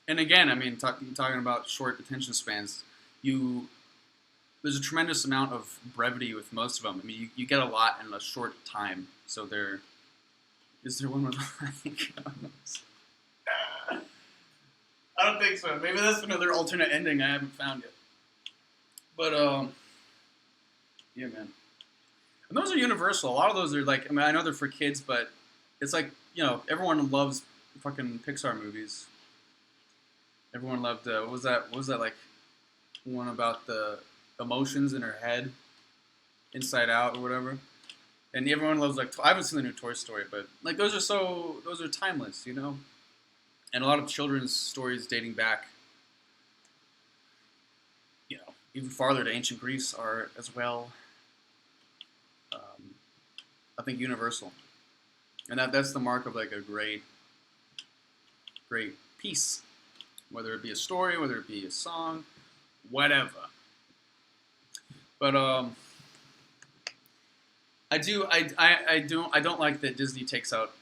And again, I mean, talking about short attention spans, there's a tremendous amount of brevity with most of them. I mean, you get a lot in a short time. So is there one with like... I don't think so. Maybe that's another alternate ending I haven't found yet. But, yeah, man. And those are universal. A lot of those are like, I mean, I know they're for kids, but it's like, everyone loves fucking Pixar movies. Everyone loved, what was that like, one about the emotions in her head, Inside Out or whatever. And everyone loves, like, I haven't seen the new Toy Story, but, like, those are timeless, And a lot of children's stories dating back, even farther to ancient Greece are as well, I think, universal. And that's the mark of, like, a great piece. Whether it be a story, whether it be a song, whatever. But, I don't like that Disney takes out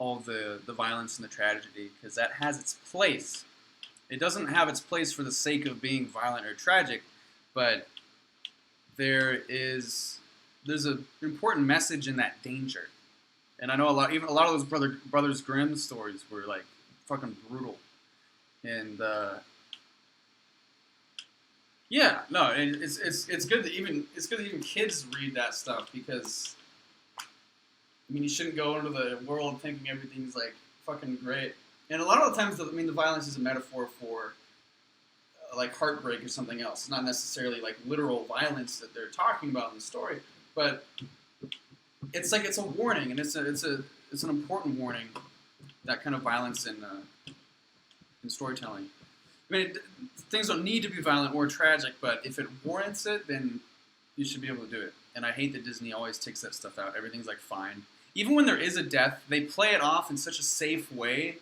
all the violence and the tragedy, because that has its place. It doesn't have its place for the sake of being violent or tragic, but there's an important message in that danger. And I know a lot of those Brothers Grimm stories were like fucking brutal. And Yeah, no, and it's good that even kids read that stuff because I mean you shouldn't go into the world thinking everything's like fucking great. And a lot of the times, the violence is a metaphor for like heartbreak or something else. It's not necessarily like literal violence that they're talking about in the story, but it's like it's a warning, and it's an important warning. That kind of violence in storytelling. I mean, things don't need to be violent or tragic, but if it warrants it, then you should be able to do it. And I hate that Disney always takes that stuff out. Everything's like fine. Even when there is a death, they play it off in such a safe way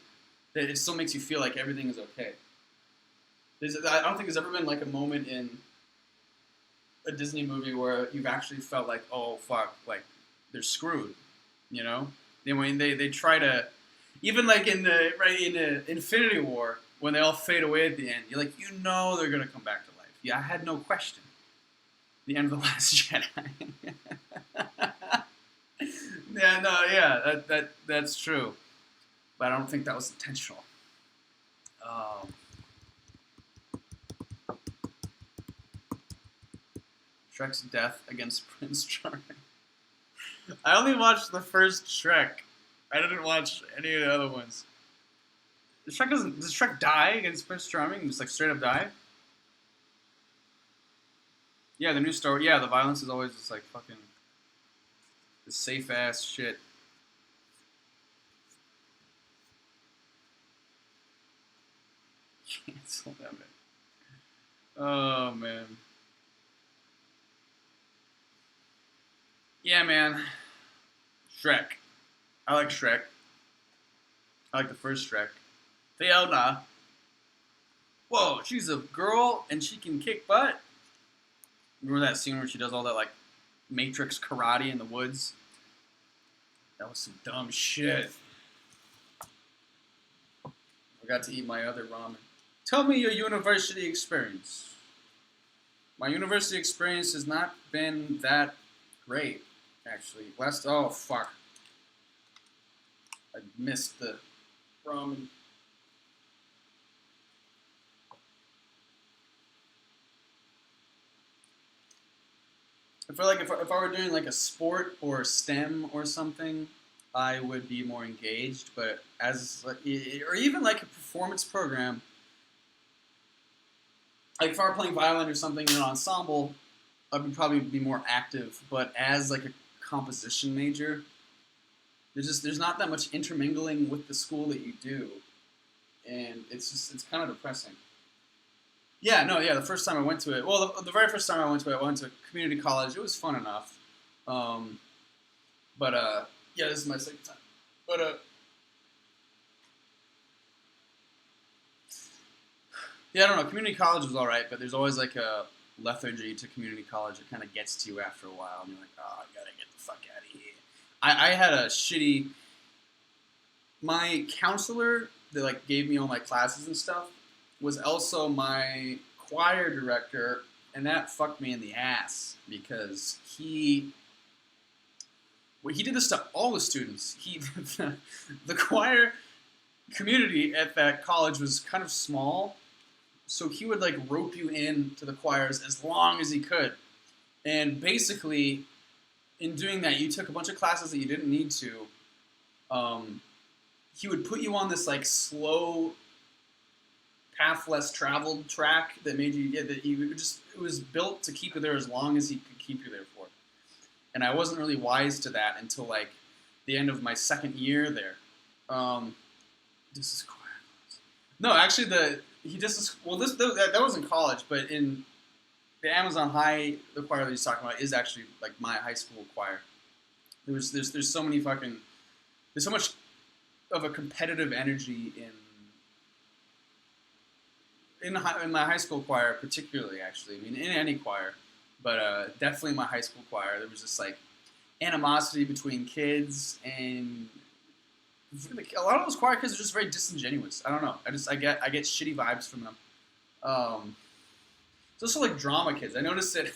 that it still makes you feel like everything is okay. I don't think there's ever been like a moment in a Disney movie where you've actually felt like, oh fuck, like they're screwed, you know? When they try to, even like in the Infinity War, when they all fade away at the end, you're like, you know they're gonna come back to life. Yeah, I had no question. The end of the Last Jedi. Yeah, no, yeah, that's true, but I don't think that was intentional. Shrek's death against Prince Charming. I only watched the first Shrek. I didn't watch any of the other ones. Does Shrek die against Prince Charming? Just like straight up die? Yeah, the new story. Yeah, the violence is always just like fucking this safe ass shit. Cancel them. Oh man. Yeah, man. Shrek. I like Shrek. I like the first Shrek. Fiona. Whoa, she's a girl and she can kick butt. Remember that scene where she does all that like Matrix karate in the woods? That was some dumb shit. Forgot to eat my other ramen. Tell me your university experience. My university experience has not been that great, actually. Oh fuck. I missed the ramen. I feel like if I were doing like a sport or STEM or something, I would be more engaged. But or even like a performance program, like if I were playing violin or something in an ensemble, I would probably be more active. But as like a composition major, there's not that much intermingling with the school that you do, and it's kind of depressing. Yeah, no, yeah. The first time I went to it, well, the very first time I went to community college. It was fun enough, um, but yeah, this is my second time. But yeah, I don't know. Community college was all right, but there's always like a lethargy to community college. It kind of gets to you after a while, and you're like, oh, I gotta get the fuck out of here. I had a shitty. My counselor that like gave me all my classes and stuff was also my choir director, and that fucked me in the ass because he did this to all the students. The choir community at that college was kind of small, so he would like rope you in to the choirs as long as he could, and basically, in doing that, you took a bunch of classes that you didn't need to. He would put you on this like slow path less traveled track that made you it was built to keep you there as long as he could keep you there for. And I wasn't really wise to that until like the end of my second year there. This is quiet. No, actually that was in college, but in the Amazon High, the choir that he's talking about is actually like my high school choir. There's so many fucking there's so much of a competitive energy in my high school choir, particularly, actually. I mean, in any choir, but definitely my high school choir. There was just like animosity between kids, and a lot of those choir kids are just very disingenuous. I don't know. I get shitty vibes from them. It's also like drama kids. I noticed that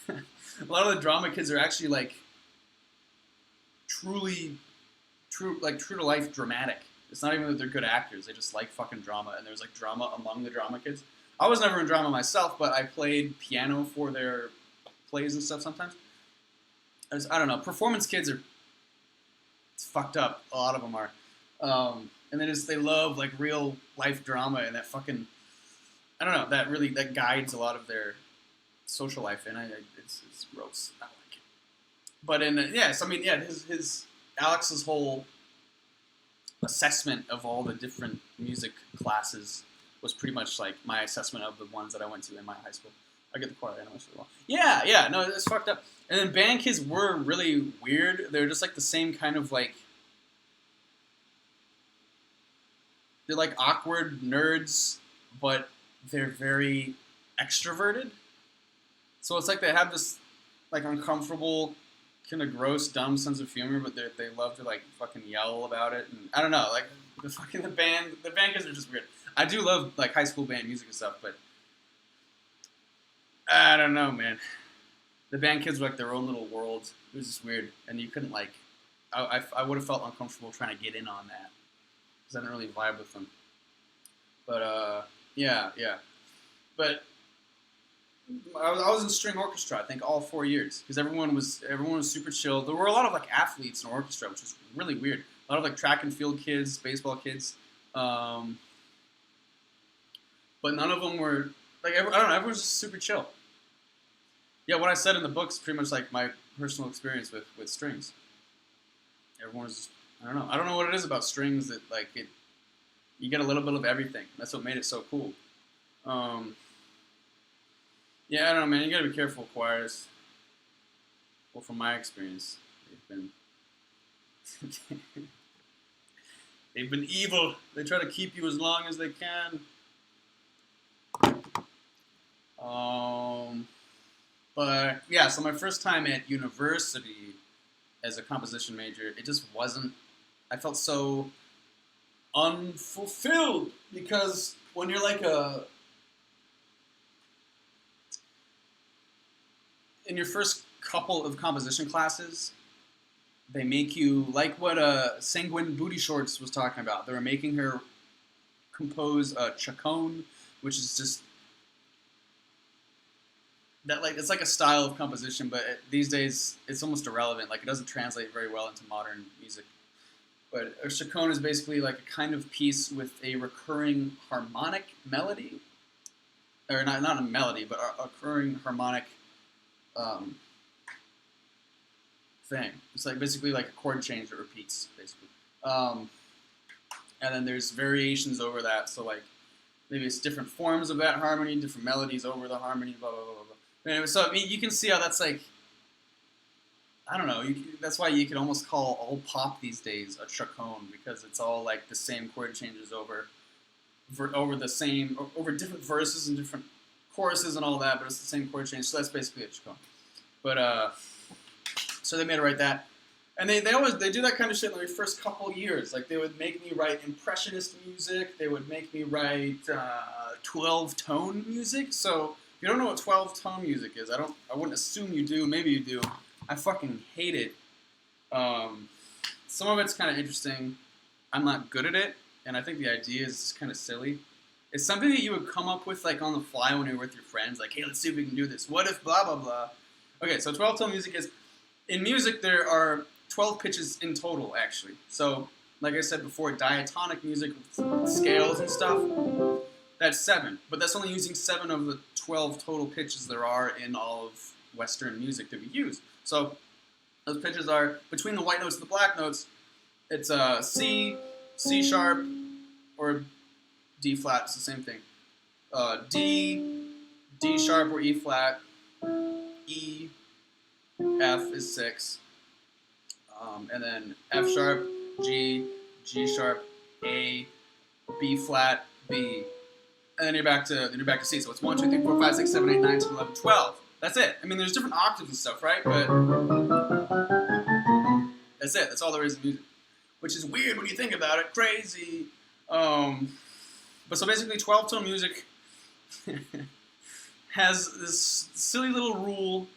a lot of the drama kids are actually like true to life dramatic. It's not even that they're good actors. They just like fucking drama, and there's like drama among the drama kids. I was never in drama myself, but I played piano for their plays and stuff sometimes. I don't know. Performance kids are it's fucked up. A lot of them are. And they love like real life drama and that fucking I don't know that guides a lot of their social life and it's gross. I don't like it. But yes, I mean his Alex's whole assessment of all the different music classes was pretty much like my assessment of the ones that I went to in my high school. I get the choir animals really well. Yeah, no, it's fucked up. And then band kids were really weird. They're just like the same kind of like they're like awkward nerds, but they're very extroverted. So it's like they have this like uncomfortable, kind of gross, dumb sense of humor, but they love to like fucking yell about it. And I don't know, like the band kids are just weird. I do love like high school band music and stuff, but I don't know, man. The band kids were like their own little world. It was just weird, and you couldn't like. I would have felt uncomfortable trying to get in on that because I didn't really vibe with them. But yeah. But I was in string orchestra. I think all 4 years because everyone was super chill. There were a lot of like athletes in orchestra, which was really weird. A lot of like track and field kids, baseball kids. But none of them were like I don't know. Everyone was just super chill. Yeah, what I said in the book is pretty much like my personal experience with strings. Everyone was just, I don't know what it is about strings that like you get a little bit of everything. That's what made it so cool. Yeah, I don't know, man. You gotta be careful with choirs. Well, from my experience, they've been evil. They try to keep you as long as they can. But yeah, so my first time at university as a composition major, it just wasn't. I felt so unfulfilled because when you're like in your first couple of composition classes, they make you like what Sanguine Booty Shorts was talking about. They were making her compose a chaconne, which is just that like it's like a style of composition, but these days it's almost irrelevant. Like it doesn't translate very well into modern music. But a chaconne is basically like a kind of piece with a recurring harmonic melody, or not a melody, but a recurring harmonic thing. It's like basically like a chord change that repeats, basically. And then there's variations over that. So like maybe it's different forms of that harmony, different melodies over the harmony, blah blah blah blah. Anyway, so I mean, you can see how that's like. I don't know. That's why you could almost call all pop these days a chaconne because it's all like the same chord changes over different verses and different choruses and all that, but it's the same chord change. So that's basically a chaconne. But so they made it write that, and they do that kind of shit in the first couple years. Like they would make me write impressionist music. They would make me write 12-tone music. So if you don't know what 12-tone music is, I wouldn't assume you do. Maybe you do. I fucking hate it. Some of it's kind of interesting. I'm not good at it, and I think the idea is kind of silly. It's something that you would come up with like on the fly when you're with your friends. Like, hey, let's see if we can do this. What if blah, blah, blah. Okay, so 12-tone music is... In music, there are 12 pitches in total, actually. So, like I said before, diatonic music with scales and stuff, that's 7. But that's only using 7 of the 12 total pitches there are in all of Western music that we use. So those pitches are between the white notes and the black notes. It's C, C sharp, or D flat. It's the same thing. D, D sharp or E flat. E, F is 6, and then F sharp, G, G sharp, A, B flat, B, and then you're back to C. So it's 1, 2, 3, 4, 5, 6, 7, 8, 9, 10, 11, 12. That's it. I mean, there's different octaves and stuff, right? But that's it. That's all there is in music, which is weird when you think about it. Crazy. But so basically, 12-tone music has this silly little rule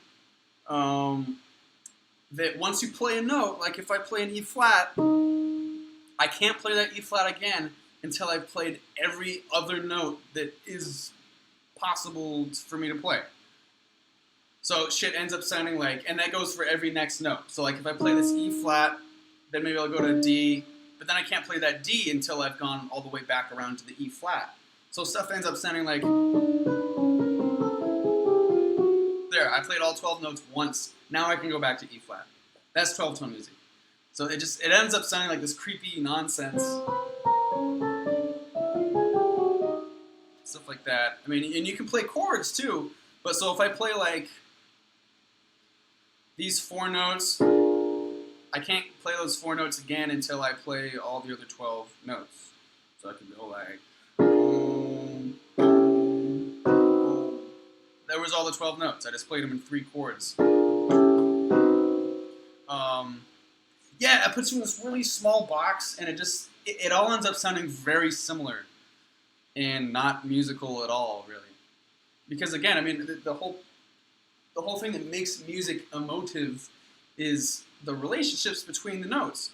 that once you play a note, like if I play an E flat, I can't play that E flat again until I've played every other note that is possible for me to play. So shit ends up sounding like, and that goes for every next note. So like if I play this E flat, then maybe I'll go to D, but then I can't play that D until I've gone all the way back around to the E flat. So stuff ends up sounding like, there, I played all 12 notes once. Now I can go back to E flat. That's 12-tone music. So it ends up sounding like this creepy nonsense. Stuff like that. I mean, and you can play chords too, but so if I play like these 4 notes, I can't play those 4 notes again until I play all the other 12 notes. So I can go like, boom, boom, boom. There was all the 12 notes. I just played them in 3 chords. Yeah, it puts you in this really small box, and it all ends up sounding very similar and not musical at all, really. Because again, I mean, the whole thing that makes music emotive is the relationships between the notes.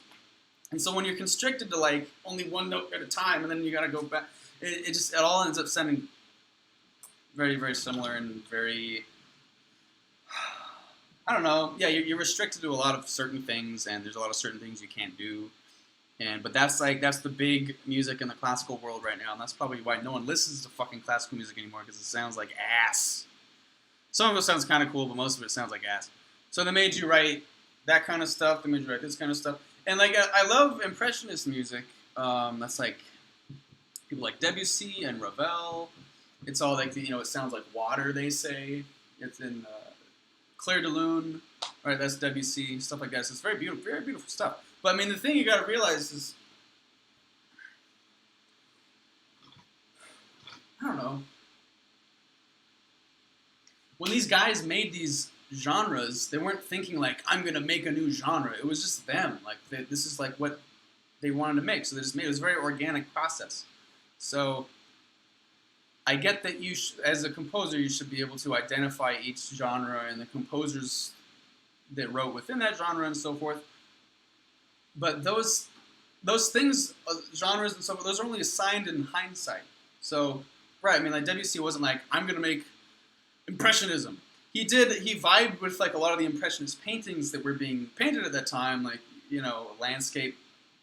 And so when you're constricted to like only 1 note at a time, and then you got to go back, it all ends up sounding very, very similar and very, I don't know. Yeah, you're restricted to a lot of certain things, and there's a lot of certain things you can't do. But that's the big music in the classical world right now, and that's probably why no one listens to fucking classical music anymore, because it sounds like ass. Some of it sounds kind of cool, but most of it sounds like ass. So they made you write that kind of stuff. They made you write this kind of stuff. And like I love Impressionist music. That's like people like Debussy and Ravel. It's all like it sounds like water. They say it's in Clair de Lune. Right, that's Debussy. Stuff like that. So it's very beautiful stuff. But I mean, the thing you got to realize is, I don't know. When these guys made these genres, they weren't thinking like, I'm going to make a new genre. It was just them. Like, this is like what they wanted to make. So they just made it. It was a very organic process. So I get that as a composer, you should be able to identify each genre and the composers that wrote within that genre and so forth. But those things, genres and so forth, those are only assigned in hindsight. So, right, I mean, like Debussy wasn't like, I'm going to make Impressionism. He vibed with like a lot of the Impressionist paintings that were being painted at that time, like, landscape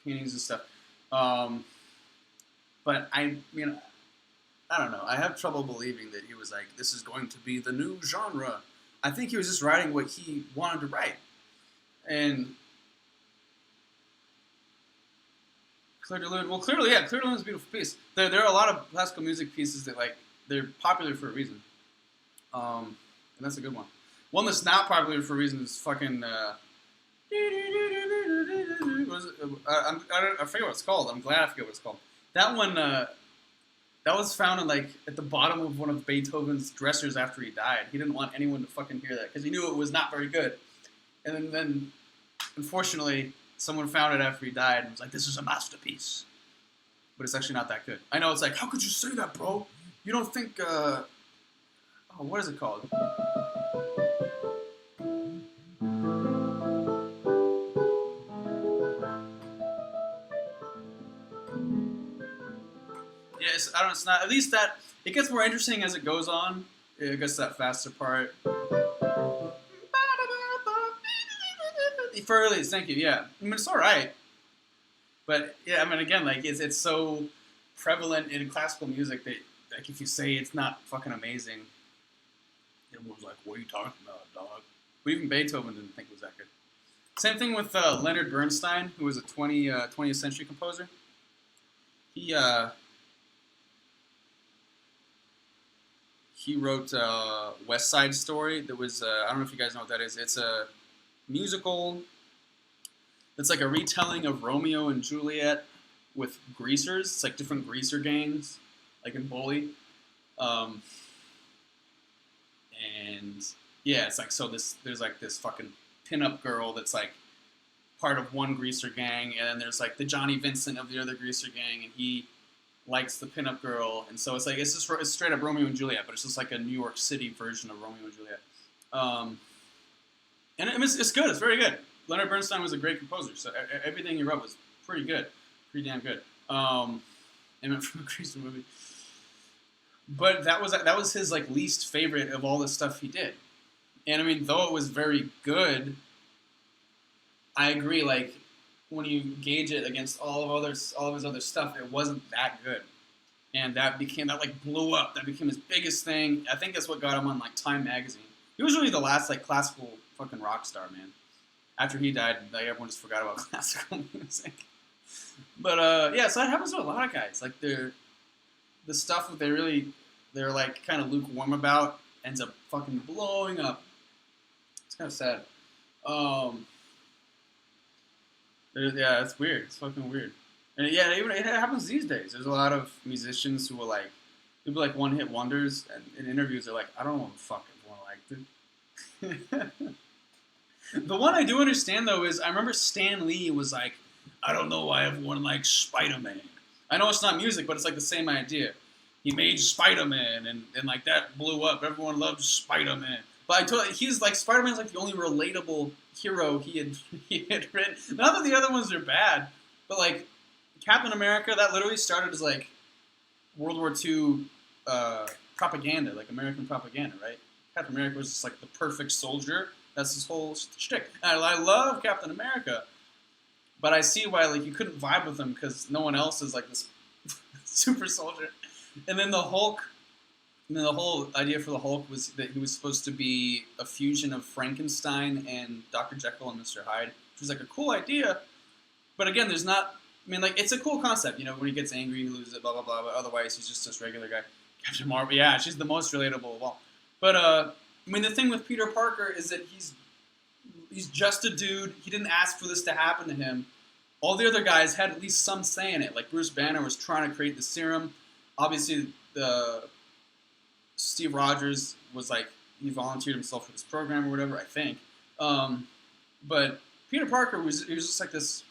paintings and stuff. But I don't know. I have trouble believing that he was like, this is going to be the new genre. I think he was just writing what he wanted to write. And Clair de Lune, Clair de Lune is a beautiful piece. There are a lot of classical music pieces that like they're popular for a reason. And that's a good one. One that's not popular for a reason is fucking. I forget what it's called. I'm glad I forget what it's called. That one, that was found in like at the bottom of one of Beethoven's dressers after he died. He didn't want anyone to fucking hear that because he knew it was not very good. And then unfortunately, someone found it after he died and was like, "This is a masterpiece," but it's actually not that good. I know it's like, how could you say that, bro? You don't think? What is it called? Yeah, it's not. At least that it gets more interesting as it goes on. It gets to that faster part. Furlies, thank you. Yeah, I mean it's all right, but yeah, I mean again, like it's so prevalent in classical music that like if you say it's not fucking amazing, everyone's like, "What are you talking about, dog?" But even Beethoven didn't think it was that good. Same thing with Leonard Bernstein, who was a 20th century composer. He wrote West Side Story. That was I don't know if you guys know what that is. It's a musical. It's like a retelling of Romeo and Juliet with greasers. It's like different greaser gangs, like in Bully. And yeah, it's like there's like this fucking pinup girl that's like part of one greaser gang, and then there's like the Johnny Vincent of the other greaser gang, and he likes the pinup girl, and so it's like it's straight up Romeo and Juliet, but it's just like a New York City version of Romeo and Juliet. And it's good. It's very good. Leonard Bernstein was a great composer, so everything he wrote was pretty good, pretty damn good. And from a greaser movie. But that was his like least favorite of all the stuff he did. And I mean, though it was very good, I agree. Like when you gauge it against all of his other stuff, it wasn't that good. And that like blew up. That became his biggest thing. I think that's what got him on like Time magazine. He was really the last like classical fucking rock star, man. After he died, like everyone just forgot about classical music. But yeah, so that happens to a lot of guys. Like the stuff that they're like kind of lukewarm about ends up fucking blowing up. It's kind of sad. Yeah, it's weird. It's fucking weird. And yeah, it happens these days. There's a lot of musicians who will like, they'll be like one-hit wonders, and in interviews they're like, I don't know what fucking one liked it. The one I do understand though is I remember Stan Lee was like, I don't know why everyone likes Spider-Man. I know it's not music, but it's like the same idea. He made Spider-Man, and like that blew up. Everyone loved Spider-Man. But I told you, he's like, Spider-Man's like the only relatable hero he had written. Not that the other ones are bad, but like Captain America, that literally started as like World War II propaganda, like American propaganda, right? Captain America was just like the perfect soldier. That's his whole shtick. And I love Captain America, but I see why like you couldn't vibe with him because no one else is like this super soldier. And then the Hulk. And then the whole idea for the Hulk was that he was supposed to be a fusion of Frankenstein and Dr. Jekyll and Mr. Hyde, which was like a cool idea. But again, there's not. I mean, like it's a cool concept, you know. When he gets angry, he loses it, blah blah blah. But otherwise, he's just this regular guy. Captain Marvel, yeah, she's the most relatable of all. But I mean, the thing with Peter Parker is that he's just a dude. He didn't ask for this to happen to him. All the other guys had at least some say in it. Like Bruce Banner was trying to create the serum. Obviously, Steve Rogers was like, he volunteered himself for this program or whatever, I think. But Peter Parker he was just like this,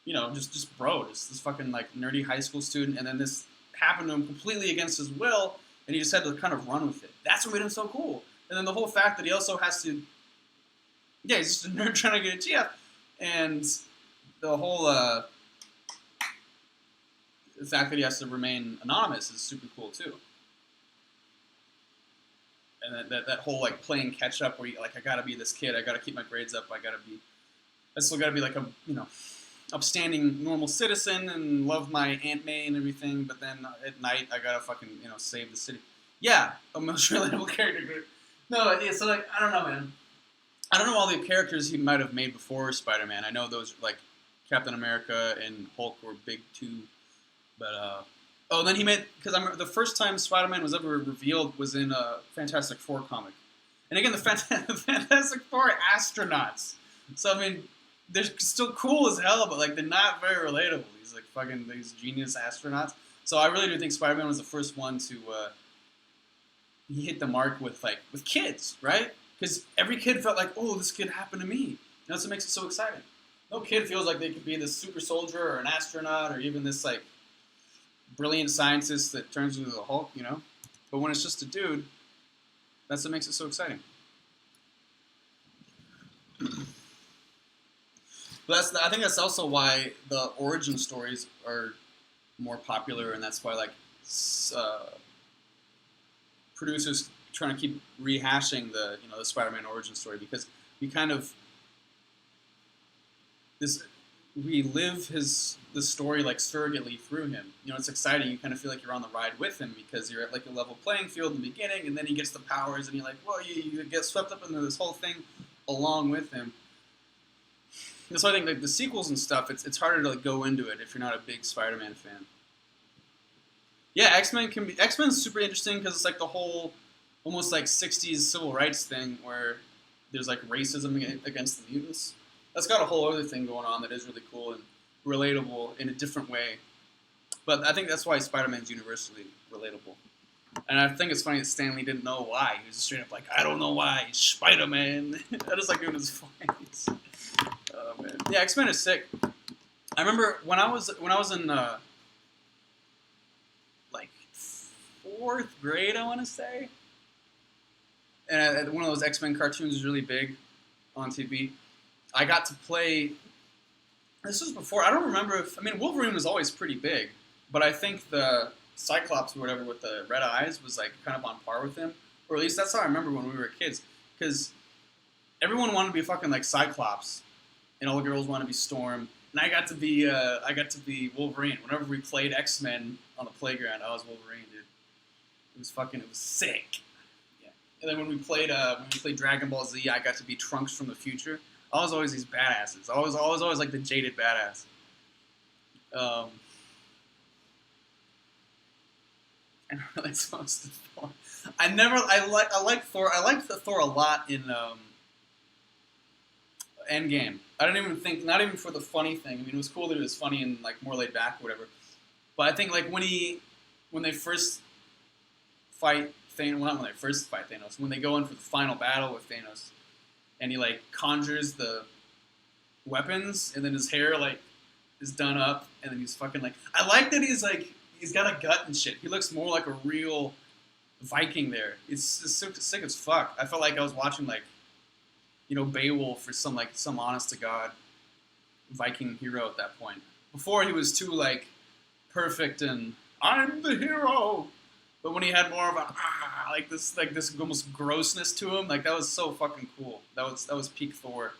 you know, just bro, just this fucking like nerdy high school student, and then this happened to him completely against his will, and he just had to kind of run with it. That's what made him so cool. And then the whole fact that he also has to, yeah, he's just a nerd trying to get a GF, and the whole the fact that he has to remain anonymous is super cool too. And that whole like playing catch up where you like I gotta be this kid, I gotta keep my grades up, I still gotta be like a upstanding normal citizen and love my Aunt May and everything, but then at night I gotta fucking save the city. Yeah, a most relatable character group. No, yeah, so like I don't know, man. I don't know all the characters he might have made before Spider-Man. I know those like Captain America and Hulk were big too, but then he made, because I remember the first time Spider-Man was ever revealed was in a Fantastic Four comic. And again, the Fantastic Four are astronauts. So, I mean, they're still cool as hell, but, like, they're not very relatable. These, like, fucking, these genius astronauts. So I really do think Spider-Man was the first one to, he hit the mark with kids, right? Because every kid felt like, oh, this could happen to me. That's what makes it so exciting. No kid feels like they could be this super soldier or an astronaut or even this, like, brilliant scientist that turns into the Hulk, But when it's just a dude, that's what makes it so exciting. But I think that's also why the origin stories are more popular, and that's why like producers trying to keep rehashing the the Spider-Man origin story, because we kind of we live the story like surrogately through him. It's exciting. You kind of feel like you're on the ride with him because you're at like a level playing field in the beginning, and then he gets the powers, and you're like, well, you get swept up into this whole thing along with him. And so I think like the sequels and stuff, it's harder to like go into it if you're not a big Spider-Man fan. Yeah, X-Men's super interesting because it's like the whole almost like 60s civil rights thing where there's like racism against the mutants. That's got a whole other thing going on that is really cool and relatable in a different way. But I think that's why Spider-Man's universally relatable. And I think it's funny that Stan Lee didn't know why. He was just straight up like, I don't know why, Spider-Man. I just like doing his voice. Oh, man. Yeah, X-Men is sick. I remember when I was in like 4th grade, I want to say. And one of those X-Men cartoons was really big on TV. I got to play. This was before. I don't remember Wolverine was always pretty big, but I think the Cyclops or whatever with the red eyes was like kind of on par with him, or at least that's how I remember when we were kids, because everyone wanted to be fucking like Cyclops, and all the girls wanted to be Storm, and I got to be Wolverine. Whenever we played X-Men on the playground, I was Wolverine, dude. It was sick. Yeah. And then when we played Dragon Ball Z, I got to be Trunks from the future. I was always these badasses. I was always like the jaded badass. I'm really supposed to Thor. I like Thor. I liked the Thor a lot in Endgame. I don't even think, not even for the funny thing. I mean, it was cool that it was funny and like more laid back or whatever. But I think like when they first fight Thanos, well, not when they first fight Thanos, when they go in for the final battle with Thanos, and he like conjures the weapons, and then his hair like is done up, and then he's fucking like. I like that he's got a gut and shit. He looks more like a real Viking there. It's sick as fuck. I felt like I was watching like, Beowulf or some honest to god Viking hero at that point. Before he was too like perfect and I'm the hero. But when he had more of a this almost grossness to him, like that was so fucking cool. That was peak Thor.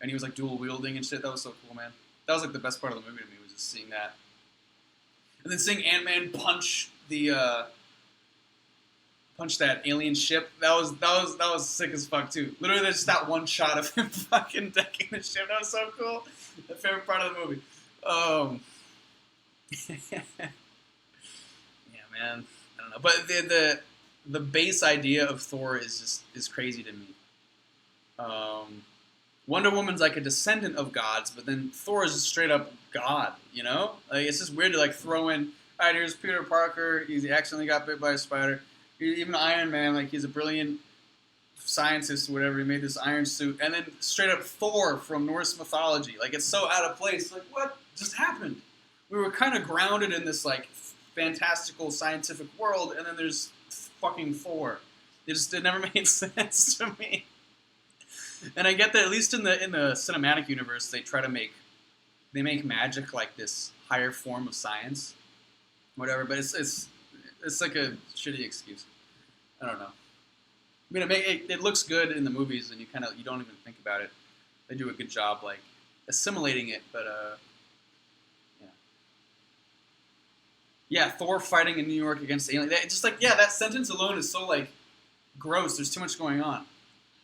And he was like dual wielding and shit. That was so cool, man. That was like the best part of the movie to me, was just seeing that. And then seeing Ant-Man punch that alien ship. That was sick as fuck too. Literally, there's just that one shot of him fucking decking the ship. That was so cool. The favorite part of the movie. Yeah, man. I don't know, but the base idea of Thor is crazy to me. Wonder Woman's like a descendant of gods, but then Thor is just straight up God. Like it's just weird to like throw in. All right, here's Peter Parker. He accidentally got bit by a spider. Even Iron Man, like he's a brilliant scientist or whatever. He made this iron suit, and then straight up Thor from Norse mythology. Like it's so out of place. Like what just happened? We were kind of grounded in this like fantastical scientific world, and then there's fucking Thor. It never made sense to me. And I get that at least in the cinematic universe, they make magic like this higher form of science, whatever. But it's like a shitty excuse. I don't know. I mean, it looks good in the movies, and you don't even think about it. They do a good job like assimilating it, but yeah, Thor fighting in New York against aliens. Just like that sentence alone is so like gross. There's too much going on.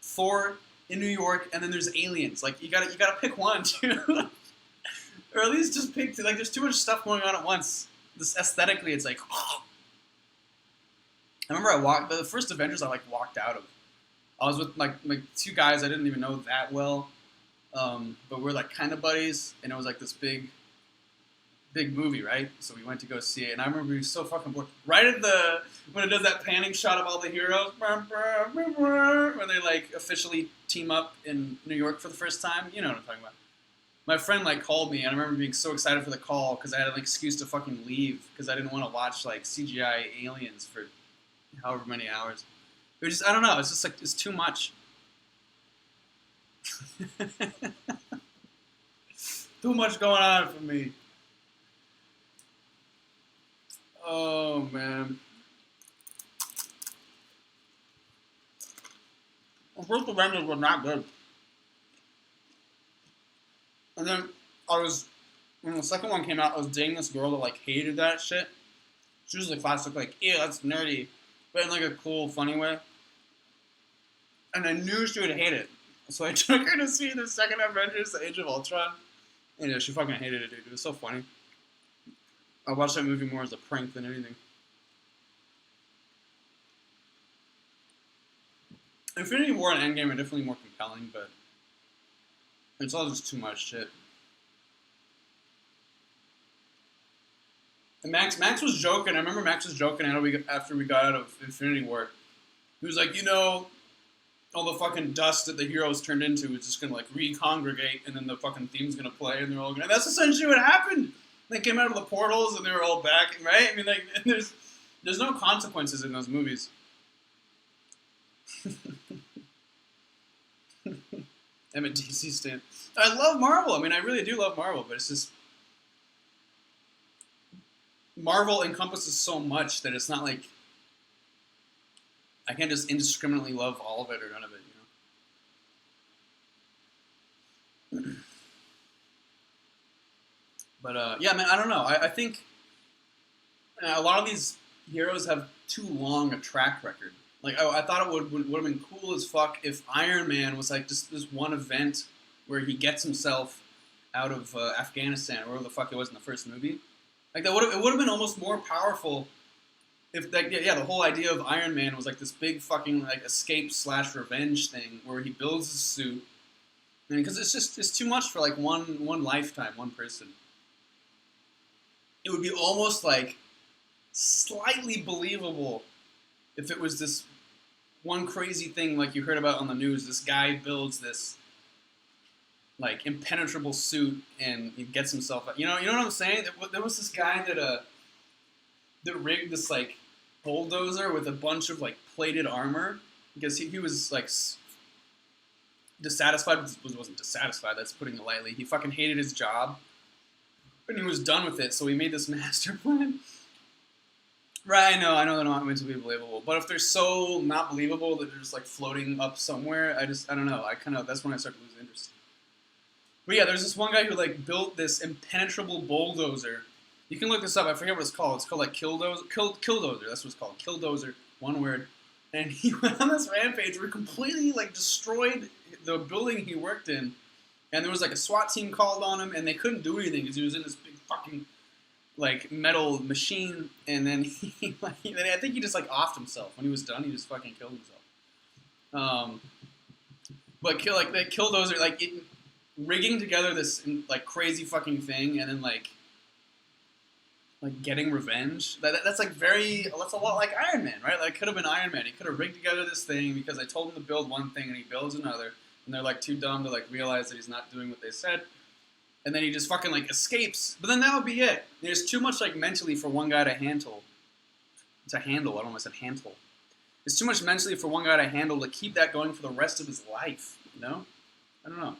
Thor in New York, and then there's aliens. Like you gotta pick one, too, or at least just pick two. Like there's too much stuff going on at once. This aesthetically, it's like. Oh. I remember the first Avengers I like walked out of. I was with like two guys I didn't even know that well, but we're like kind of buddies, and it was like this big movie, right? So we went to go see it, and I remember being so fucking bored. Right at when it does that panning shot of all the heroes, when they like officially team up in New York for the first time. You know what I'm talking about. My friend like called me, and I remember being so excited for the call because I had an excuse to fucking leave because I didn't want to watch like CGI aliens for however many hours. It was just, I don't know, it's just like, it's too much. Too much going on for me. Oh, man. The first Avengers were not good. And then when the second one came out, I was dating this girl that like hated that shit. She was the classic like, ew, that's nerdy. But in like a cool, funny way. And I knew she would hate it. So I took her to see the second Avengers, The Age of Ultron. And yeah, she fucking hated it, dude. It was so funny. I watched that movie more as a prank than anything. Infinity War and Endgame are definitely more compelling, but it's all just too much shit. And Max was joking. I remember Max was joking after we got out of Infinity War. He was like, all the fucking dust that the heroes turned into is just gonna like recongregate, and then the fucking theme's gonna play, and they're all gonna. And that's essentially what happened. They came out of the portals, and they were all back, right? I mean, like, there's no consequences in those movies. I'm a DC stan. I love Marvel. I mean, I really do love Marvel, but it's just. Marvel encompasses so much that it's not like I can't just indiscriminately love all of it or none of it, you know. But yeah, man, I don't know. I think a lot of these heroes have too long a track record. Like I thought it would have been cool as fuck if Iron Man was like just this one event where he gets himself out of Afghanistan or wherever the fuck it was in the first movie. Like it would have been almost more powerful if like yeah, the whole idea of Iron Man was like this big fucking like escape / revenge thing where he builds his suit, because it's too much for like one lifetime, one person. It would be almost like slightly believable if it was this one crazy thing like you heard about on the news. This guy builds this like impenetrable suit and he gets himself, you know what I'm saying? There was this guy that rigged this like bulldozer with a bunch of like plated armor because he was like dissatisfied. Wasn't dissatisfied. That's putting it lightly. He fucking hated his job, and he was done with it. So he made this master plan. Right, I know they're not meant to be believable, but if they're so not believable that they're just like floating up somewhere, I don't know. That's when I start to lose interest. But yeah, there's this one guy who like built this impenetrable bulldozer. You can look this up. I forget what it's called. It's called like Killdozer. That's what it's called. Killdozer, one word. And he went on this rampage where he completely like destroyed the building he worked in. And there was like a SWAT team called on him, and they couldn't do anything because he was in this big fucking like metal machine. And then I think he just like offed himself when he was done. He just fucking killed himself. But Killdozer, like rigging together this like crazy fucking thing, and then like getting revenge. That's like that's a lot like Iron Man, right? Like could have been Iron Man. He could have rigged together this thing because I told him to build one thing and he builds another, and they're like too dumb to like realize that he's not doing what they said, and then he just fucking like escapes. But then that would be it. There's too much like mentally for one guy to handle. I don't know if I said handle. It's too much mentally for one guy to handle to keep that going for the rest of his life. You know? I don't know.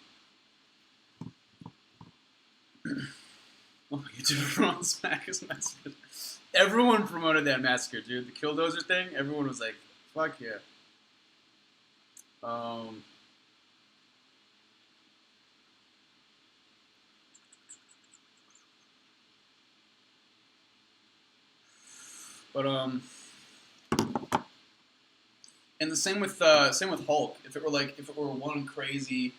Oh, YouTube promotes Smackers Massacre. Everyone promoted that massacre, dude. The Killdozer thing, everyone was like, fuck yeah. And the same with Hulk. If it were one crazy,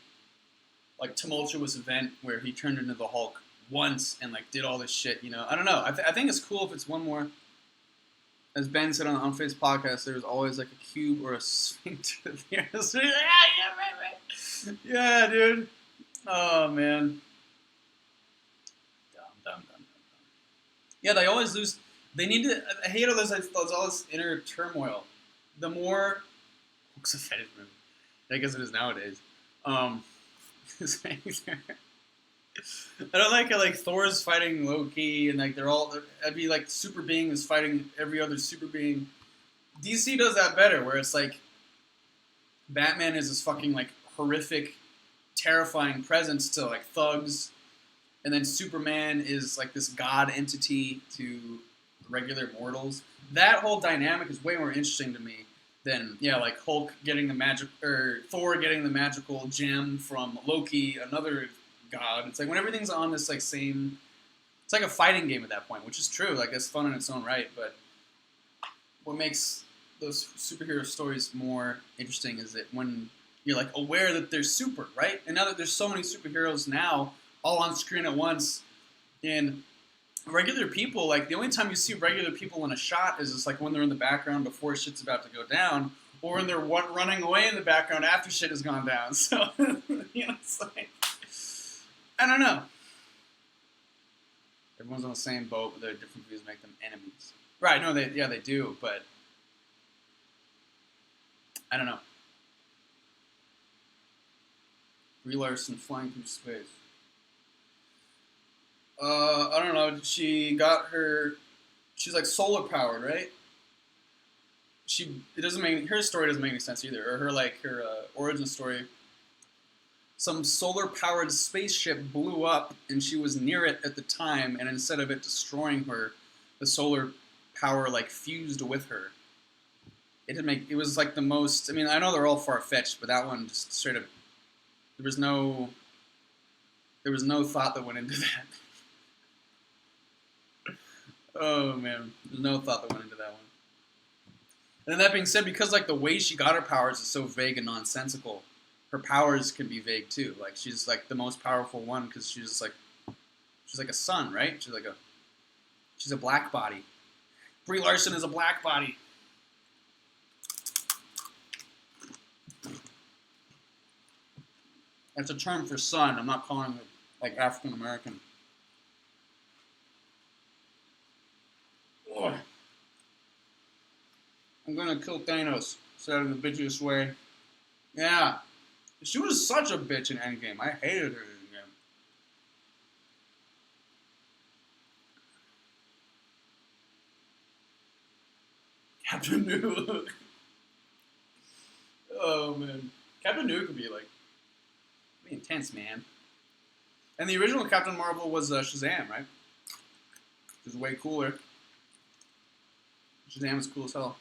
like tumultuous event where he turned into the Hulk once and like did all this shit, you know. I don't know. I think it's cool if it's one more. As Ben said on the Unfazed podcast, there's always like a cube or a sphincter there. Yeah, dude. Oh man. Dumb. Yeah, they always lose. They need to. I hate all all this inner turmoil. The more Hulk's a fetish movie. I guess it is nowadays. I don't like how like Thor's fighting Loki and like that'd be like super being is fighting every other super being. DC does that better, where it's like Batman is this fucking like horrific, terrifying presence to like thugs, and then Superman is like this god entity to regular mortals. That whole dynamic is way more interesting to me than like Hulk getting the magic or Thor getting the magical gem from Loki, another god. It's like when everything's on this like same. It's like a fighting game at that point, which is true. Like it's fun in its own right, but what makes those superhero stories more interesting is that when you're like aware that they're super, right? And now that there's so many superheroes now, all on screen at once, and regular people, like the only time you see regular people in a shot is just like when they're in the background before shit's about to go down, or when they're running away in the background after shit has gone down. So it's like I don't know. Everyone's on the same boat, but their different views make them enemies. Right? No, they do, but I don't know. Brie Larson flying through space. I don't know. She's like solar powered, right? Her story doesn't make any sense either. Or her origin story. Some solar powered spaceship blew up and she was near it at the time, and instead of it destroying her, the solar power like fused with her. It didn't make. It was like the most. I mean, I know they're all far fetched, but that one just straight up. There was no. There was no thought that went into that. Oh man, there's no thought that went into that one. And that being said, because like the way she got her powers is so vague and nonsensical, her powers can be vague too. Like she's like the most powerful one because she's like a sun, right? She's a black body. Brie Larson is a black body. That's a term for sun. I'm not calling it like African American. I'm gonna kill Thanos, said in the bitchiest way. Yeah. She was such a bitch in Endgame. I hated her in Endgame. Captain Nuke. Oh man. Captain Nuke could be like pretty intense, man. And the original Captain Marvel was Shazam, right? Which is way cooler. Shazam is cool as hell.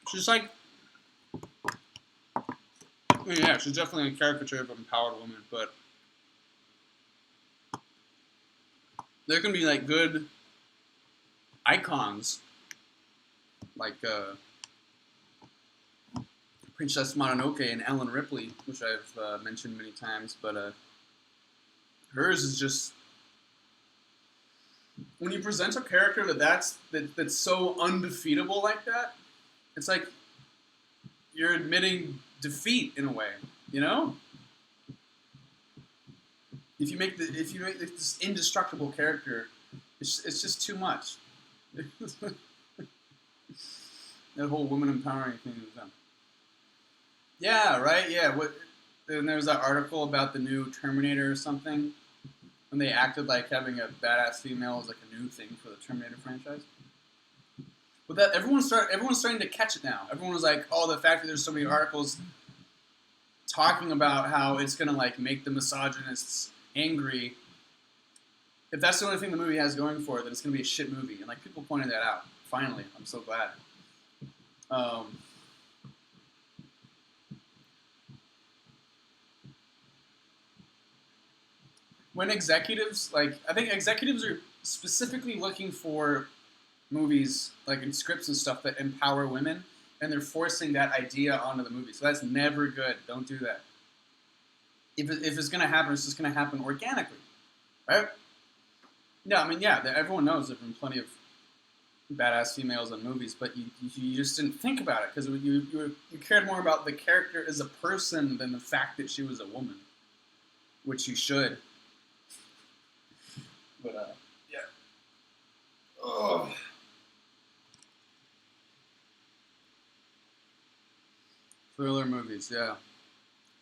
She's like, yeah, she's definitely a caricature of an empowered woman, but there can be like good icons, like Princess Mononoke and Ellen Ripley, which I've mentioned many times, but hers is just, when you present a character that's so undefeatable like that, it's like you're admitting defeat in a way, you know? If you make this indestructible character, it's just too much. That whole woman empowering thing is done. Yeah, right. Yeah. And there was that article about the new Terminator or something, when they acted like having a badass female was like a new thing for the Terminator franchise. But that everyone's starting to catch it now. Everyone was like, "Oh, the fact that there's so many articles talking about how it's gonna like make the misogynists angry. If that's the only thing the movie has going for it, then it's gonna be a shit movie." And like people pointed that out. Finally, I'm so glad. When executives I think executives are specifically looking for movies, like in scripts and stuff, that empower women, and they're forcing that idea onto the movie. So that's never good. Don't do that. If it's going to happen, it's just going to happen organically, right? Yeah, I mean, yeah, everyone knows there have been plenty of badass females in movies, but you just didn't think about it because you cared more about the character as a person than the fact that she was a woman, which you should. But, yeah. Oh. Thriller movies, yeah.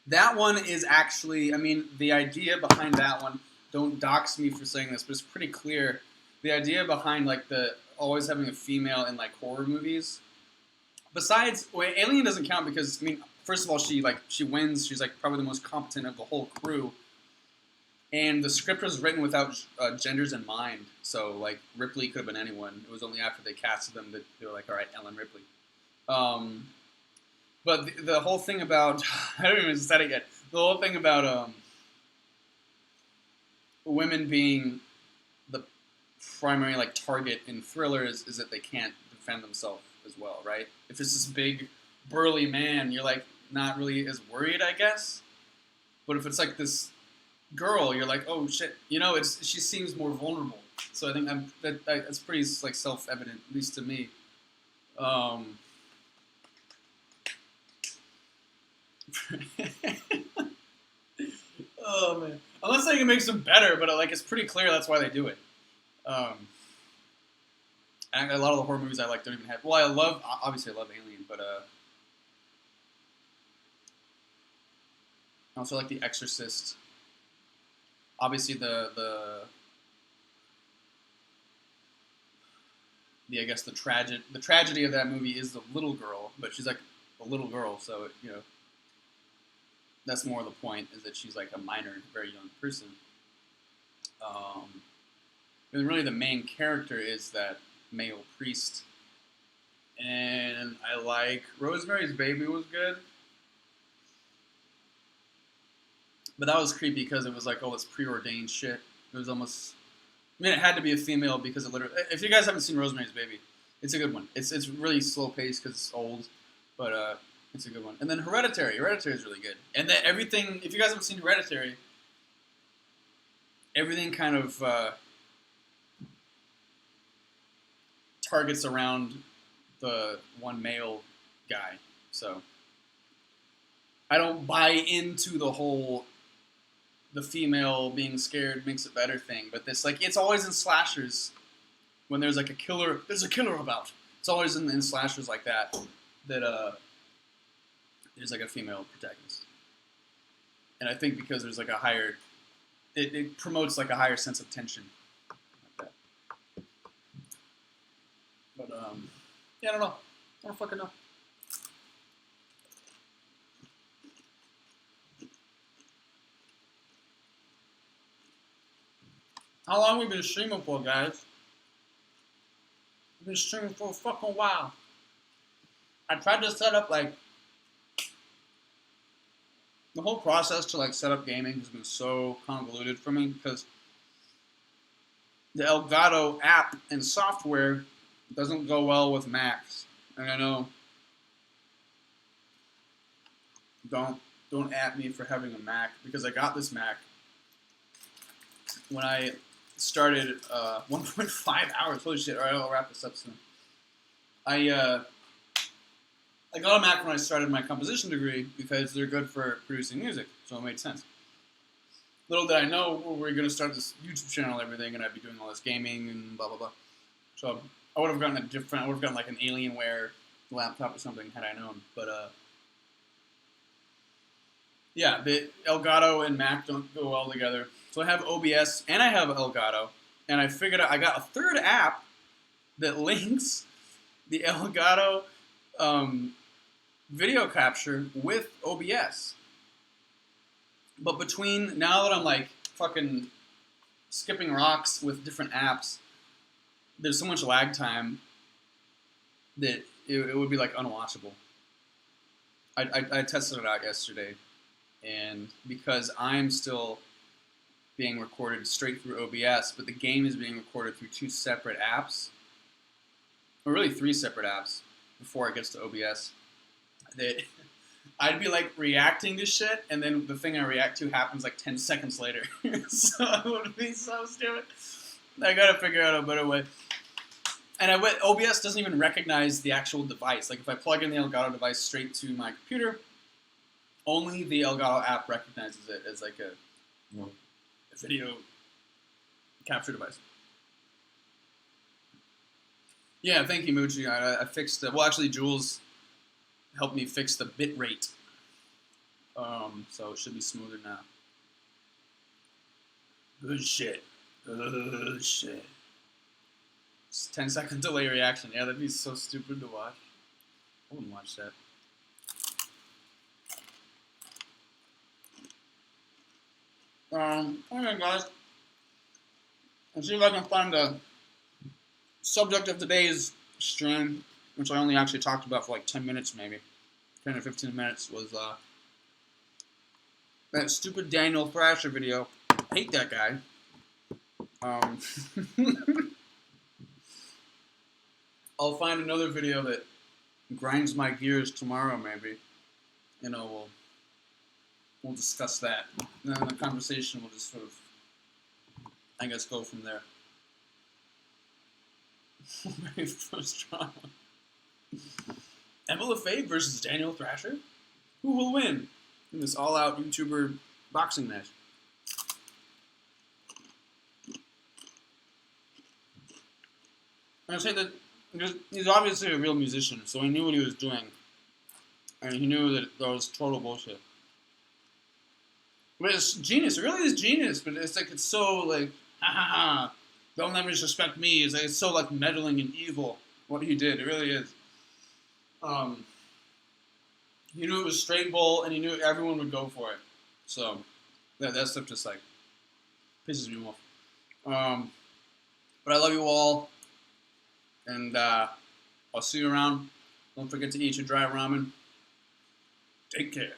That one is actually, I mean, the idea behind that one, don't dox me for saying this, but it's pretty clear. The idea behind, like, the always having a female in, like, horror movies. Besides, well, Alien doesn't count because, I mean, first of all, she wins. She's, like, probably the most competent of the whole crew. And the script was written without genders in mind. So, like, Ripley could have been anyone. It was only after they casted them that they were like, all right, Ellen Ripley. But the whole thing about, I haven't even said it yet, the whole thing about women being the primary, like, target in thrillers is that they can't defend themselves as well, right? If it's this big, burly man, you're, like, not really as worried, I guess. But if it's, like, this girl, you're like, oh shit, you know, she seems more vulnerable. So I think that's pretty like self-evident, at least to me. Oh man, I'm not saying it makes them better, but like it's pretty clear that's why they do it. And a lot of the horror movies I like don't even have. Well, obviously I love Alien, but I also like The Exorcist. Obviously, the I guess the tragedy of that movie is the little girl, but she's like a little girl, so you know that's more the point, is that she's like a minor, very young person. And really the main character is that male priest. And I like Rosemary's Baby was good. But that was creepy because it was like all this preordained shit. It was almost, I mean, it had to be a female because it literally, if you guys haven't seen Rosemary's Baby, it's a good one. It's really slow paced because it's old, but it's a good one. And then Hereditary is really good. And then everything, if you guys haven't seen Hereditary, everything kind of targets around the one male guy. So I don't buy into the female being scared makes it better thing. But this, like, it's always in slashers when there's like there's a killer about. It's always in slashers like that there's like a female protagonist. And I think because there's like a higher, it promotes like a higher sense of tension. Like that. But yeah, I don't know. I don't fucking know. How long have we been streaming for, guys? We've been streaming for a fucking while. I tried to set up like the whole process to like set up gaming has been so convoluted for me because the Elgato app and software doesn't go well with Macs. And I know, don't at me for having a Mac because I got this Mac when I started 1.5 hours. Holy shit! All right, I'll wrap this up soon. I got a Mac when I started my composition degree because they're good for producing music, so it made sense. Little did I know we were going to start this YouTube channel and everything, and I'd be doing all this gaming and blah blah blah. So I would have gotten like an Alienware laptop or something had I known. But yeah, the Elgato and Mac don't go well together. So I have OBS and I have Elgato, and I figured out I got a third app that links the Elgato video capture with OBS. But between now that I'm like fucking skipping rocks with different apps, there's so much lag time that it would be like unwatchable. I tested it out yesterday, and because I'm still being recorded straight through OBS, but the game is being recorded through two separate apps, or really three separate apps before it gets to OBS, that I'd be like reacting to shit, and then the thing I react to happens like 10 seconds later. So it would be so stupid. I gotta figure out a better way. And OBS doesn't even recognize the actual device. Like if I plug in the Elgato device straight to my computer, only the Elgato app recognizes it as like a video capture device. Yeah, thank you, Moochie. I fixed it. Well, actually, Jules helped me fix the bit rate. So it should be smoother now. Good shit. Good shit. It's 10-second delay reaction. Yeah, that'd be so stupid to watch. I wouldn't watch that. Okay, guys. Let's see if I can find the subject of today's stream, which I only actually talked about for like 10 minutes maybe. 10 or 15 minutes was that stupid Daniel Thrasher video. I hate that guy. I'll find another video that grinds my gears tomorrow maybe. You know, we'll discuss that. And then the conversation will just sort of, I guess, go from there. Very first drama. Emma LaFave versus Daniel Thrasher? Who will win in this all-out YouTuber boxing match? I say that he's obviously a real musician, so he knew what he was doing. And he knew that was total bullshit. But it's genius. It really is genius, but it's like, it's so like, ha ha ha, they'll never disrespect me. It's like, it's so like meddling and evil, what he did. It really is. He knew it was straight bull, and he knew everyone would go for it. So that stuff just like pisses me off. But I love you all, and I'll see you around. Don't forget to eat your dry ramen. Take care.